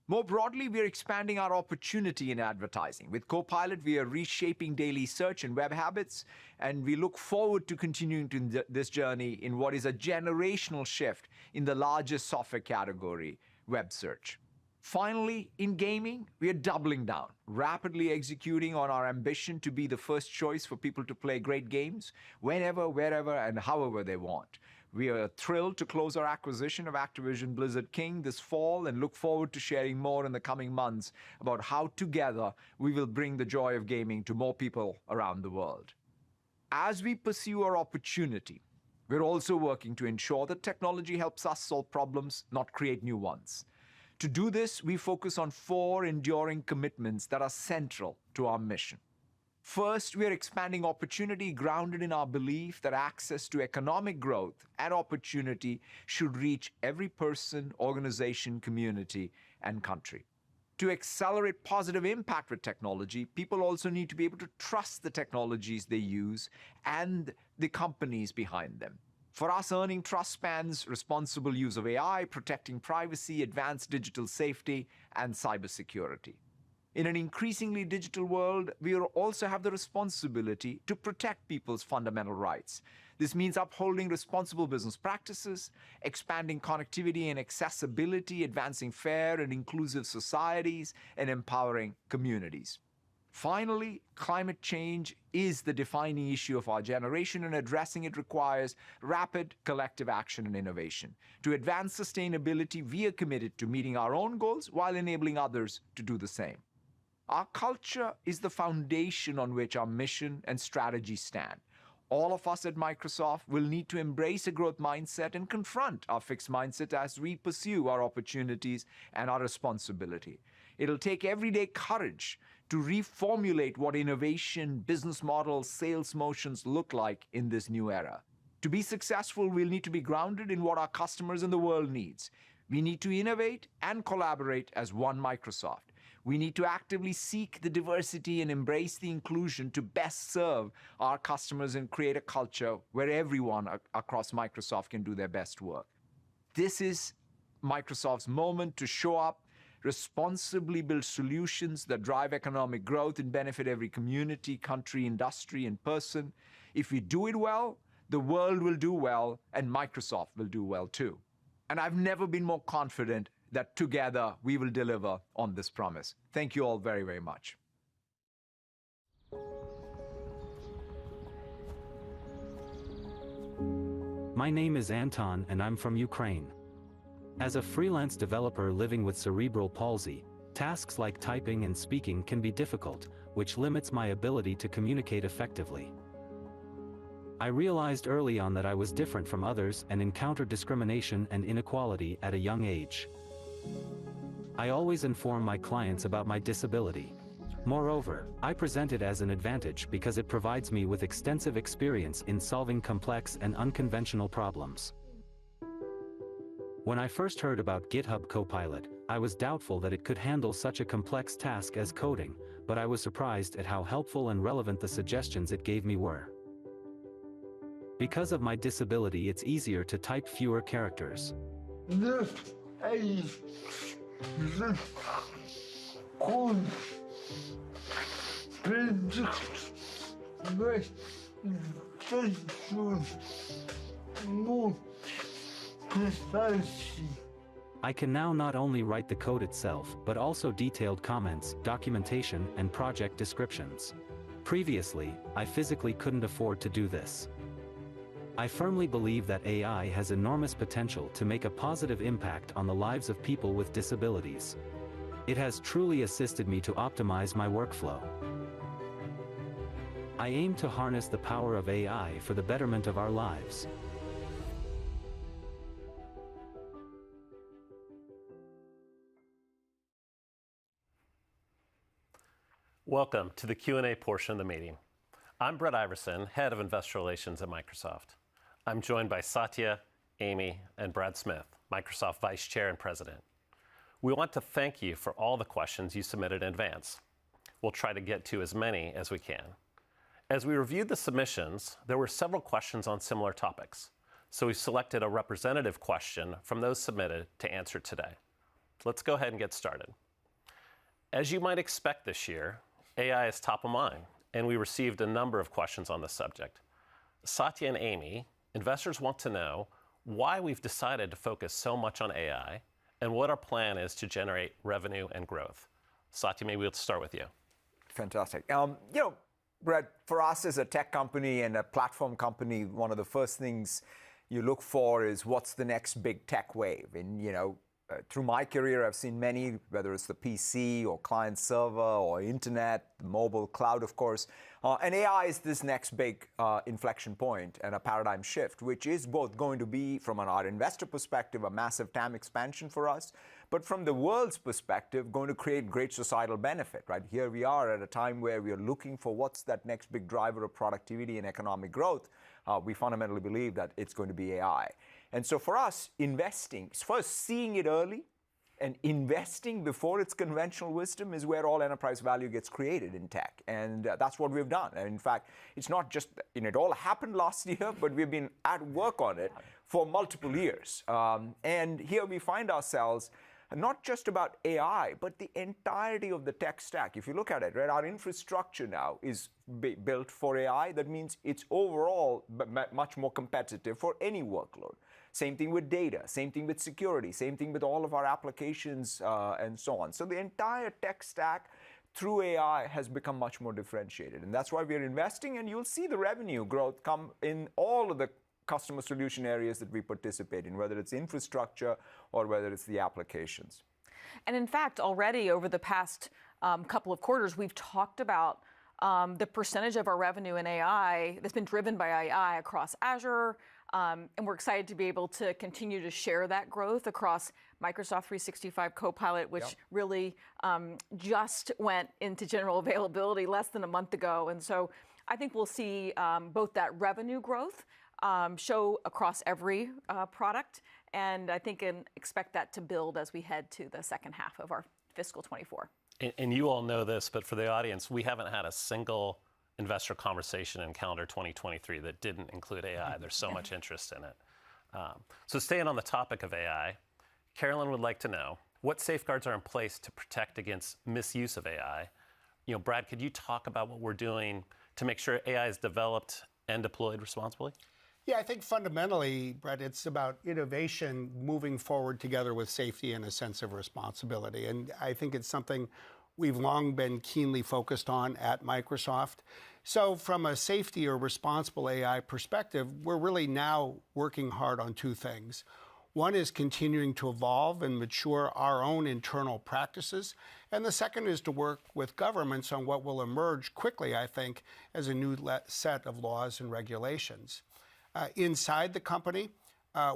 More broadly, we are expanding our opportunity in advertising. With Copilot, we are reshaping daily search and web habits, and we look forward to continuing this journey in what is a generational shift in the largest software category, web search. Finally, in gaming, we are doubling down, rapidly executing on our ambition to be the first choice for people to play great games whenever, wherever, and however they want. We are thrilled to close our acquisition of Activision Blizzard King this fall and look forward to sharing more in the coming months about how together we will bring the joy of gaming to more people around the world. As we pursue our opportunity, we're also working to ensure that technology helps us solve problems, not create new ones. To do this, we focus on 4 enduring commitments that are central to our mission. First, we are expanding opportunity grounded in our belief that access to economic growth and opportunity should reach every person, organization, community, and country. To accelerate positive impact with technology, people also need to be able to trust the technologies they use and the companies behind them. For us, earning trust spans responsible use of AI, protecting privacy, advanced digital safety, and cybersecurity. In an increasingly digital world, we also have the responsibility to protect people's fundamental rights. This means upholding responsible business practices, expanding connectivity and accessibility, advancing fair and inclusive societies, and empowering communities. Finally, climate change is the defining issue of our generation, and addressing it requires rapid collective action and innovation. To advance sustainability, we are committed to meeting our own goals while enabling others to do the same. Our culture is the foundation on which our mission and strategy stand. All of us at Microsoft will need to embrace a growth mindset and confront our fixed mindset as we pursue our opportunities and our responsibility. It'll take everyday courage to reformulate what innovation, business models, sales motions look like in this new era. To be successful, we'll need to be grounded in what our customers and the world needs. We need to innovate and collaborate as one Microsoft. We need to actively seek the diversity and embrace the inclusion to best serve our customers and create a culture where everyone across Microsoft can do their best work. This is Microsoft's moment to show up, responsibly build solutions that drive economic growth and benefit every community, country, industry, and person. If we do it well, the world will do well, and Microsoft will do well too. And I've never been more confident that together we will deliver on this promise. Thank you all very, very much. My name is Anton and I'm from Ukraine. As a freelance developer living with cerebral palsy, tasks like typing and speaking can be difficult, which limits my ability to communicate effectively. I realized early on that I was different from others and encountered discrimination and inequality at a young age. I always inform my clients about my disability. Moreover, I present it as an advantage because it provides me with extensive experience in solving complex and unconventional problems. When I first heard about GitHub Copilot, I was doubtful that it could handle such a complex task as coding, but I was surprised at how helpful and relevant the suggestions it gave me were. Because of my disability, it's easier to type fewer characters. I can now not only write the code itself, but also detailed comments, documentation, and project descriptions. Previously, I physically couldn't afford to do this. I firmly believe that AI has enormous potential to make a positive impact on the lives of people with disabilities. It has truly assisted me to optimize my workflow. I aim to harness the power of AI for the betterment of our lives. Welcome to the Q&A portion of the meeting. I'm Brett Iverson, Head of Investor Relations at Microsoft. I'm joined by Satya, Amy, and Brad Smith, Microsoft Vice Chair and President. We want to thank you for all the questions you submitted in advance. We'll try to get to as many as we can. As we reviewed the submissions, there were several questions on similar topics, so we selected a representative question from those submitted to answer today. Let's go ahead and get started. As you might expect this year, AI is top of mind, and we received a number of questions on the subject. Satya and Amy, investors want to know why we've decided to focus so much on AI and what our plan is to generate revenue and growth. Satya, maybe we'll start with you. Fantastic. Brett, for us as a tech company and a platform company, one of the first things you look for is what's the next big tech wave. And, through my career, I've seen many, whether it's the PC or client server or internet, mobile, cloud, of course. And AI is this next big inflection point and a paradigm shift, which is both going to be, from our investor perspective, a massive TAM expansion for us, but from the world's perspective, going to create great societal benefit, right? Here we are at a time where we are looking for what's that next big driver of productivity and economic growth. We fundamentally believe that it's going to be AI. And so for us, investing, first seeing it early and investing before it's conventional wisdom is where all enterprise value gets created in tech. And that's what we've done. And in fact, it's not just, it all happened last year, but we've been at work on it for multiple years. And here we find ourselves not just about AI, but the entirety of the tech stack. If you look at it, right, our infrastructure now is built for AI. That means it's overall much more competitive for any workload. Same thing with data, same thing with security, same thing with all of our applications and so on. So the entire tech stack through AI has become much more differentiated. And that's why we're investing, and you'll see the revenue growth come in all of the customer solution areas that we participate in, whether it's infrastructure or whether it's the applications. And in fact, already over the past couple of quarters, we've talked about the percentage of our revenue in AI that's been driven by AI across Azure. And we're excited to be able to continue to share that growth across Microsoft 365 Copilot, which really just went into general availability less than a month ago. And so I think we'll see both that revenue growth show across every product. And I think and expect that to build as we head to the second half of our fiscal 24. And you all know this, but for the audience, we haven't had a single investor conversation in calendar 2023 that didn't include AI. There's so much interest in it. So staying on the topic of AI, Carolyn would like to know, what safeguards are in place to protect against misuse of AI? Brad, could you talk about what we're doing to make sure AI is developed and deployed responsibly? Yeah, I think fundamentally, Brett, it's about innovation moving forward together with safety and a sense of responsibility. And I think it's something we've long been keenly focused on at Microsoft. So from a safety or responsible AI perspective, we're really now working hard on two things. One is continuing to evolve and mature our own internal practices. And the second is to work with governments on what will emerge quickly, I think, as a new set of laws and regulations. Inside the company,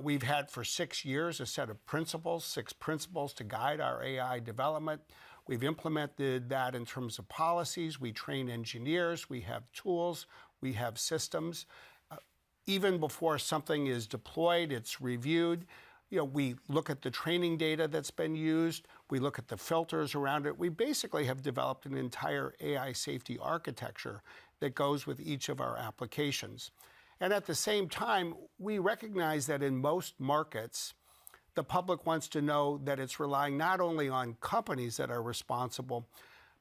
we've had for 6 years a set of principles, 6 principles to guide our AI development. We've implemented that in terms of policies. We train engineers. We have tools. We have systems. Even before something is deployed, it's reviewed. We look at the training data that's been used. We look at the filters around it. We basically have developed an entire AI safety architecture that goes with each of our applications. And at the same time, we recognize that in most markets, the public wants to know that it's relying not only on companies that are responsible,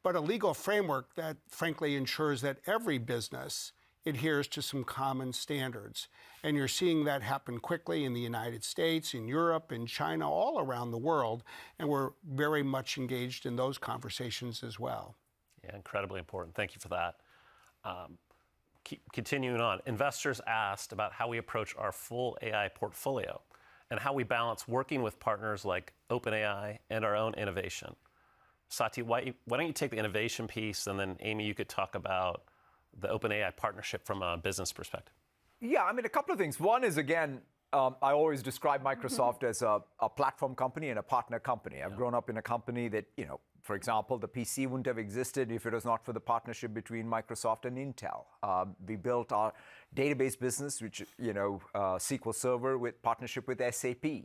but a legal framework that frankly ensures that every business adheres to some common standards. And you're seeing that happen quickly in the United States, in Europe, in China, all around the world. And we're very much engaged in those conversations as well. Yeah, incredibly important. Thank you for that. Continuing on, investors asked about how we approach our full AI portfolio and how we balance working with partners like OpenAI and our own innovation. Satya, why don't you take the innovation piece, and then Amy, you could talk about the OpenAI partnership from a business perspective. Yeah, I mean, a couple of things. One is, again, I always describe Microsoft as a platform company and a partner company. I've grown up in a company that, for example, the PC wouldn't have existed if it was not for the partnership between Microsoft and Intel. We built our database business, which, SQL Server, with partnership with SAP.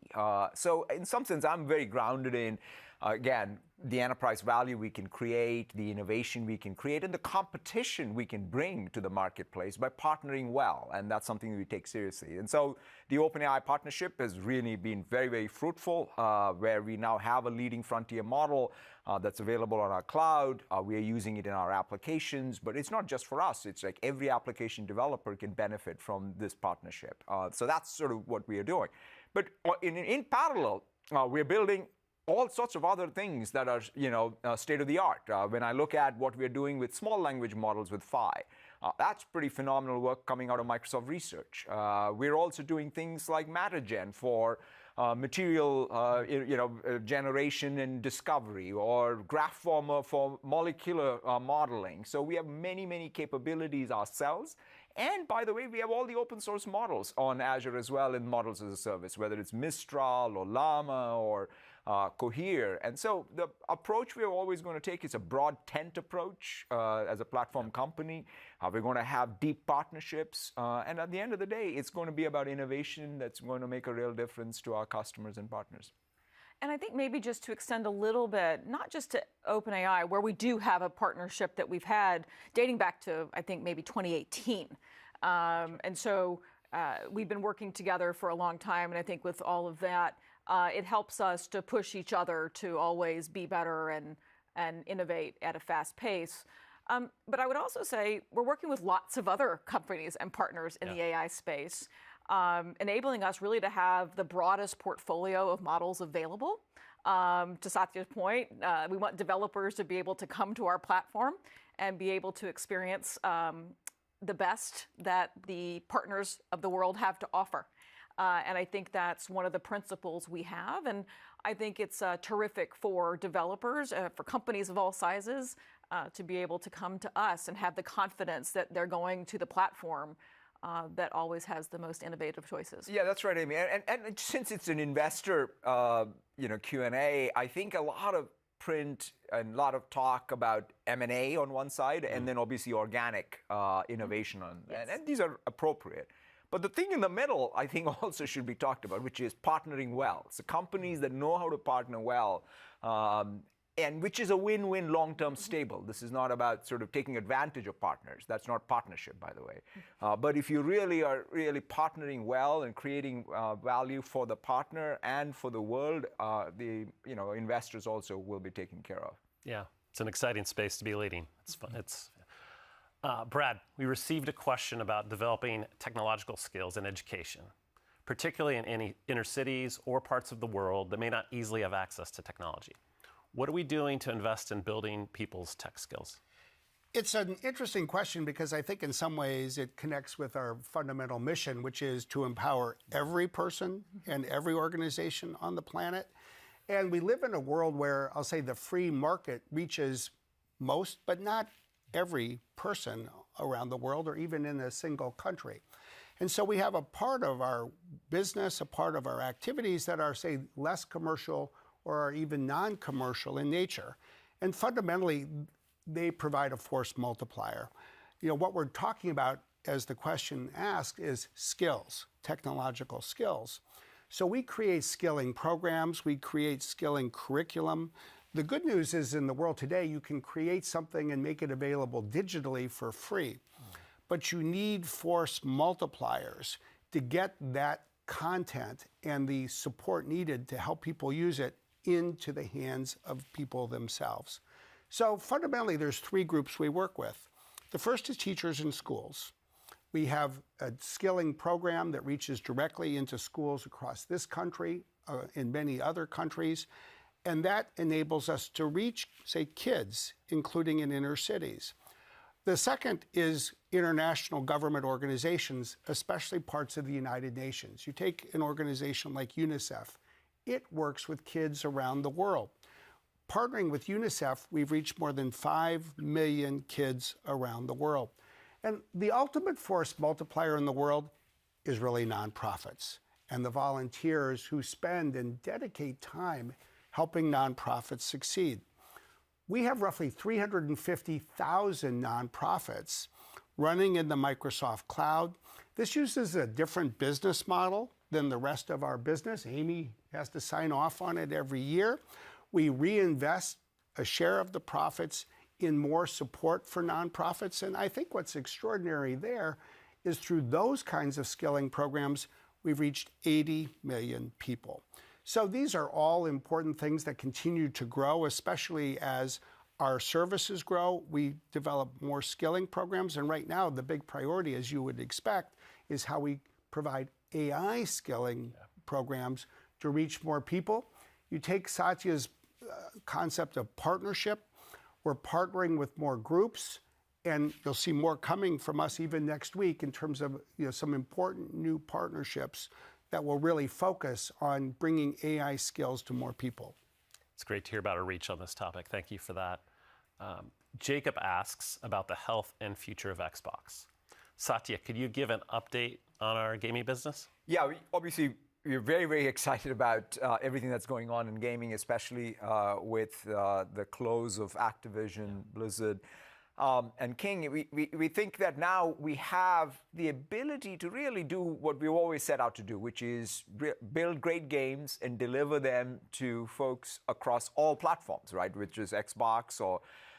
So in some sense, I'm very grounded in, again, the enterprise value we can create, the innovation we can create, and the competition we can bring to the marketplace by partnering well. And that's something we take seriously. And so the OpenAI partnership has really been very, very fruitful, where we now have a leading frontier model that's available on our cloud. We are using it in our applications, but it's not just for us. It's like every application developer can benefit from this partnership. So that's sort of what we are doing. But in parallel, we're building all sorts of other things that are, state of the art. When I look at what we're doing with small language models with Phi, that's pretty phenomenal work coming out of Microsoft Research. We're also doing things like MatterGen for material, generation and discovery, or Graphformer for molecular modeling. So we have many, many capabilities ourselves. And by the way, we have all the open source models on Azure as well in Models as a Service, whether it's Mistral or Llama or Cohere. And so the approach we're always going to take is a broad tent approach as a platform company. We're going to have deep partnerships. And at the end of the day, it's going to be about innovation that's going to make a real difference to our customers and partners. And I think maybe just to extend a little bit, not just to OpenAI, where we do have a partnership that we've had dating back to, I think, maybe 2018. And so we've been working together for a long time. And I think with all of that, it helps us to push each other to always be better and innovate at a fast pace. But I would also say we're working with lots of other companies and partners in the AI space, enabling us really to have the broadest portfolio of models available. To Satya's point, we want developers to be able to come to our platform and be able to experience the best that the partners of the world have to offer. And I think that's one of the principles we have. And I think it's terrific for developers, for companies of all sizes, to be able to come to us and have the confidence that they're going to the platform that always has the most innovative choices. Yeah, that's right, Amy. And since it's an investor, Q&A, I think a lot of print and a lot of talk about M&A on one side, and then obviously organic innovation on, and these are appropriate. But the thing in the middle, I think, also should be talked about, which is partnering well. So companies that know how to partner well, and which is a win-win, long-term stable. This is not about sort of taking advantage of partners. That's not partnership, by the way. But if you really are partnering well and creating value for the partner and for the world, the investors also will be taken care of. Yeah, it's an exciting space to be leading. It's fun. Brad, we received a question about developing technological skills in education, particularly in any inner cities or parts of the world that may not easily have access to technology. What are we doing to invest in building people's tech skills? It's an interesting question because I think in some ways it connects with our fundamental mission, which is to empower every person and every organization on the planet. And we live in a world where I'll say the free market reaches most, but not every person around the world or even in a single country. And so we have a part of our business, a part of our activities that are, say, less commercial or are even non-commercial in nature. And fundamentally, they provide a force multiplier. What we're talking about, as the question asks, is skills, technological skills. So we create skilling programs, we create skilling curriculum. The good news is in the world today, you can create something and make it available digitally for free. But you need force multipliers to get that content and the support needed to help people use it into the hands of people themselves. So fundamentally, there's three groups we work with. The first is teachers in schools. We have a skilling program that reaches directly into schools across this country, in many other countries, and that enables us to reach, say, kids, including in inner cities. The second is international government organizations, especially parts of the United Nations. You take an organization like UNICEF. It works with kids around the world. Partnering with UNICEF, we've reached more than 5 million kids around the world. And the ultimate force multiplier in the world is really nonprofits and the volunteers who spend and dedicate time helping nonprofits succeed. We have roughly 350,000 nonprofits running in the Microsoft cloud. This uses a different business model than the rest of our business. Amy has to sign off on it every year. We reinvest a share of the profits in more support for nonprofits. And I think what's extraordinary there is through those kinds of skilling programs, we've reached 80 million people. So these are all important things that continue to grow, especially as our services grow. We develop more skilling programs. And right now, the big priority, as you would expect, is how we provide AI skilling programs to reach more people. You take Satya's concept of partnership. We're partnering with more groups, and you'll see more coming from us even next week in terms of some important new partnerships that will really focus on bringing AI skills to more people. It's great to hear about our reach on this topic. Thank you for that. Jacob asks about the health and future of Xbox. Satya, could you give an update on our gaming business? Yeah, we're very, very excited about everything that's going on in gaming, especially with the close of Activision, Blizzard, and King. We think that now we have the ability to really do what we've always set out to do, which is build great games and deliver them to folks across all platforms, right? Which is Xbox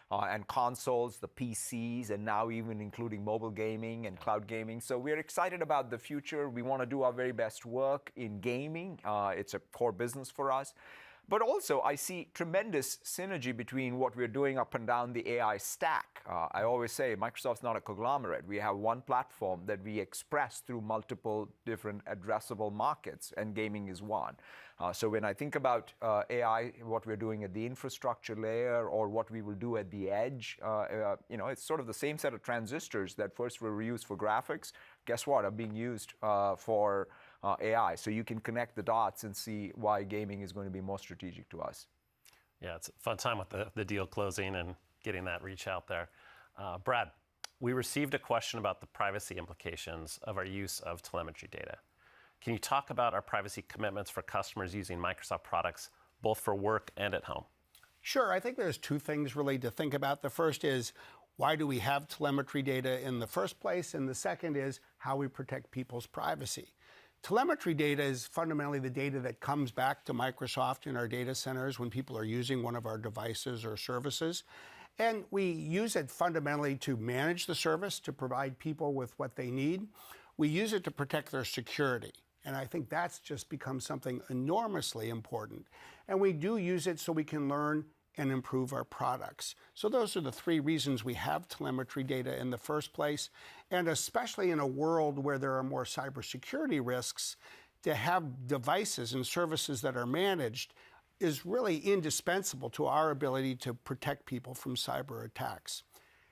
and consoles, the PCs, and now even including mobile gaming and cloud gaming. So we're excited about the future. We want to do our very best work in gaming. It's a core business for us. But also, I see tremendous synergy between what we're doing up and down the AI stack. I always say Microsoft's not a conglomerate. We have one platform that we express through multiple different addressable markets, and gaming is one. So when I think about AI, what we're doing at the infrastructure layer or what we will do at the edge, it's sort of the same set of transistors that first were used for graphics. Guess what? Are being used for AI. So you can connect the dots and see why gaming is going to be more strategic to us. Yeah, it's a fun time with the deal closing and getting that reach out there. Brad, we received a question about the privacy implications of our use of telemetry data. Can you talk about our privacy commitments for customers using Microsoft products, both for work and at home? Sure. I think there's two things really to think about. The first is, why do we have telemetry data in the first place? And the second is how we protect people's privacy. Telemetry data is fundamentally the data that comes back to Microsoft in our data centers when people are using one of our devices or services. And we use it fundamentally to manage the service, to provide people with what they need. We use it to protect their security. And I think that's just become something enormously important. And we do use it so we can learn and improve our products. So those are the three reasons we have telemetry data in the first place. And especially in a world where there are more cybersecurity risks, to have devices and services that are managed is really indispensable to our ability to protect people from cyber attacks.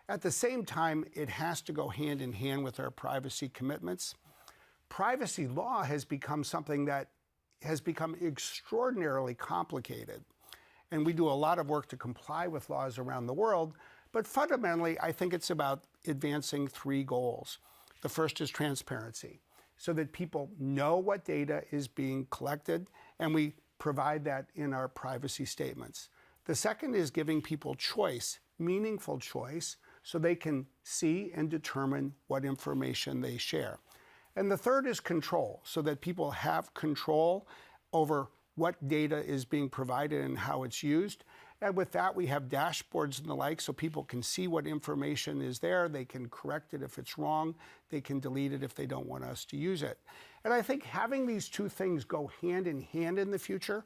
At the same time, it has to go hand in hand with our privacy commitments. Privacy law has become something that has become extraordinarily complicated. And we do a lot of work to comply with laws around the world. But fundamentally, I think it's about advancing three goals. The first is transparency, so that people know what data is being collected, and we provide that in our privacy statements. The second is giving people choice, meaningful choice, so they can see and determine what information they share. And the third is control, so that people have control over what data is being provided and how it's used. And with that, we have dashboards and the like, so people can see what information is there. They can correct it if it's wrong. They can delete it if they don't want us to use it. And I think having these two things go hand in the future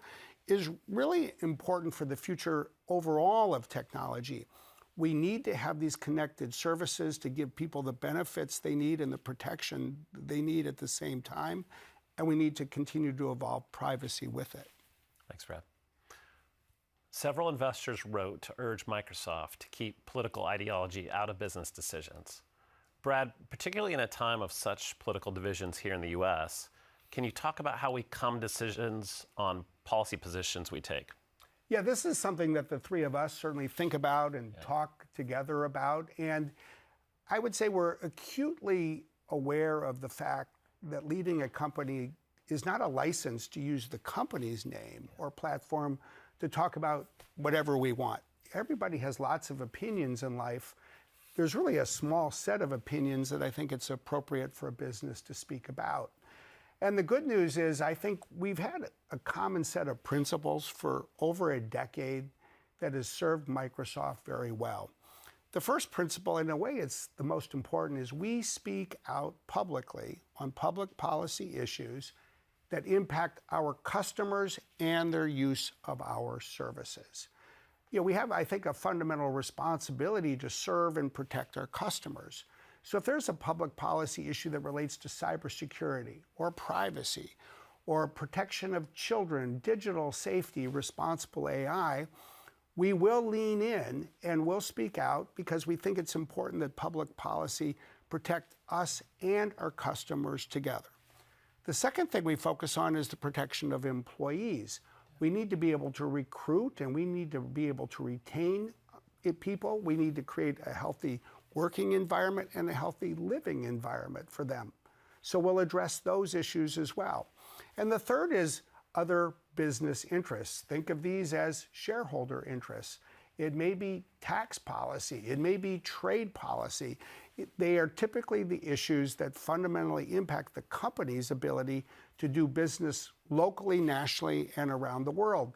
is really important for the future overall of technology. We need to have these connected services to give people the benefits they need and the protection they need at the same time. And we need to continue to evolve privacy with it. Thanks, Brad. Several investors wrote to urge Microsoft to keep political ideology out of business decisions. Brad, particularly in a time of such political divisions here in the US, can you talk about how we come decisions on policy positions we take? Yeah, this is something that the three of us certainly think about and talk together about. And I would say we're acutely aware of the fact that leading a company is not a license to use the company's name or platform to talk about whatever we want. Everybody has lots of opinions in life. There's really a small set of opinions that I think it's appropriate for a business to speak about. And the good news is I think we've had a common set of principles for over a decade that has served Microsoft very well. The first principle, in a way it's the most important, is we speak out publicly on public policy issues that impact our customers and their use of our services. You know, we have, I think, a fundamental responsibility to serve and protect our customers. So if there's a public policy issue that relates to cybersecurity or privacy or protection of children, digital safety, responsible AI, we will lean in and we'll speak out because we think it's important that public policy protect us and our customers together. The second thing we focus on is the protection of employees. We need to be able to recruit and we need to be able to retain people. We need to create a healthy working environment and a healthy living environment for them. So we'll address those issues as well. And the third is other business interests. Think of these as shareholder interests. It may be tax policy. It may be trade policy. They are typically the issues that fundamentally impact the company's ability to do business locally, nationally, and around the world.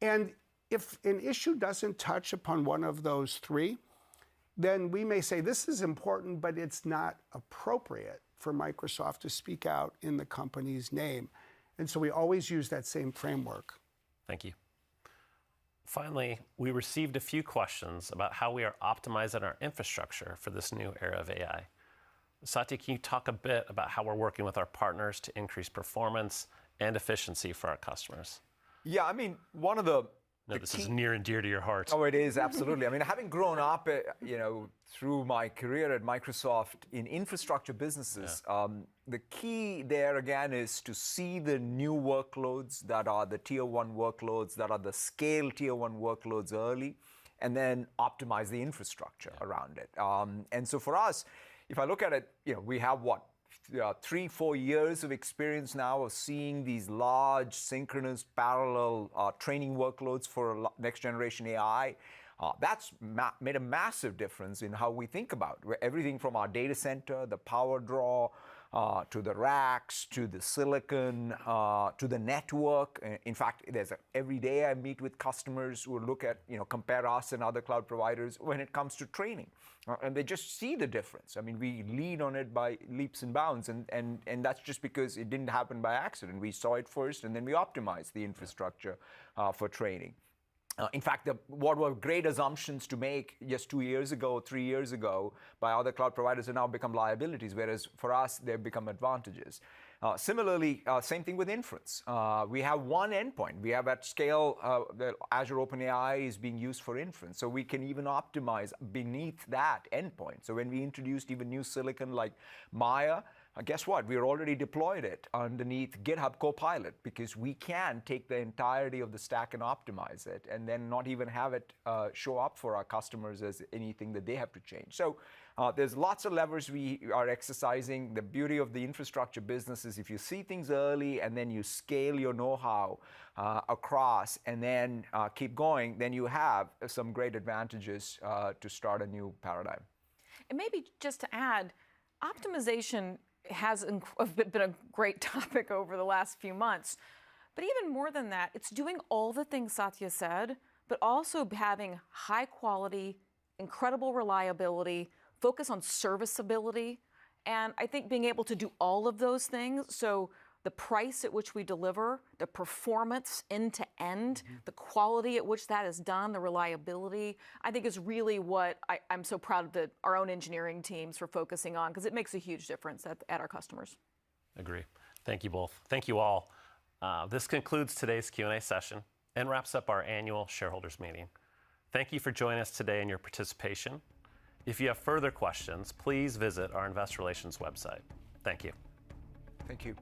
And if an issue doesn't touch upon one of those three, then we may say this is important, but it's not appropriate for Microsoft to speak out in the company's name. And so we always use that same framework. Thank you. Finally, we received a few questions about how we are optimizing our infrastructure for this new era of AI. Satya, can you talk a bit about how we're working with our partners to increase performance and efficiency for our customers? Yeah, I mean, one of the No, this is near and dear to your heart. Oh, it is, absolutely. I mean, having grown up, through my career at Microsoft in infrastructure businesses, the key there, again, is to see the new workloads that are the tier one workloads, that are the scale tier one workloads early, and then optimize the infrastructure around it. And so for us, if I look at it, we have 3-4 years of experience now of seeing these large synchronous parallel training workloads for next generation AI. That's made a massive difference in how we think about everything from our data center, the power draw, to the racks, to the silicon, to the network. In fact, every day I meet with customers who look at, compare us and other cloud providers when it comes to training. And they just see the difference. I mean, we lead on it by leaps and bounds, and that's just because it didn't happen by accident. We saw it first, and then we optimized the infrastructure for training. In fact, what were great assumptions to make just 2 years ago, 3 years ago by other cloud providers have now become liabilities, whereas for us, they've become advantages. Similarly, same thing with inference. We have one endpoint. We have at scale, the Azure OpenAI is being used for inference. So we can even optimize beneath that endpoint. So when we introduced even new silicon like Maya, guess what? We already deployed it underneath GitHub Copilot because we can take the entirety of the stack and optimize it and then not even have it show up for our customers as anything that they have to change. So there's lots of levers we are exercising. The beauty of the infrastructure business is if you see things early and then you scale your know-how across and then keep going, then you have some great advantages to start a new paradigm. And maybe just to add, optimization has been a great topic over the last few months. But even more than that, it's doing all the things Satya said, but also having high quality, incredible reliability, focus on serviceability. And I think being able to do all of those things, so the price at which we deliver, the performance end to end, the quality at which that is done, the reliability, I think is really what I'm so proud of our own engineering teams for focusing on, because it makes a huge difference at our customers. Agree. Thank you both. Thank you all. This concludes today's Q&A session and wraps up our annual shareholders meeting. Thank you for joining us today and your participation. If you have further questions, please visit our investor relations website. Thank you. Thank you.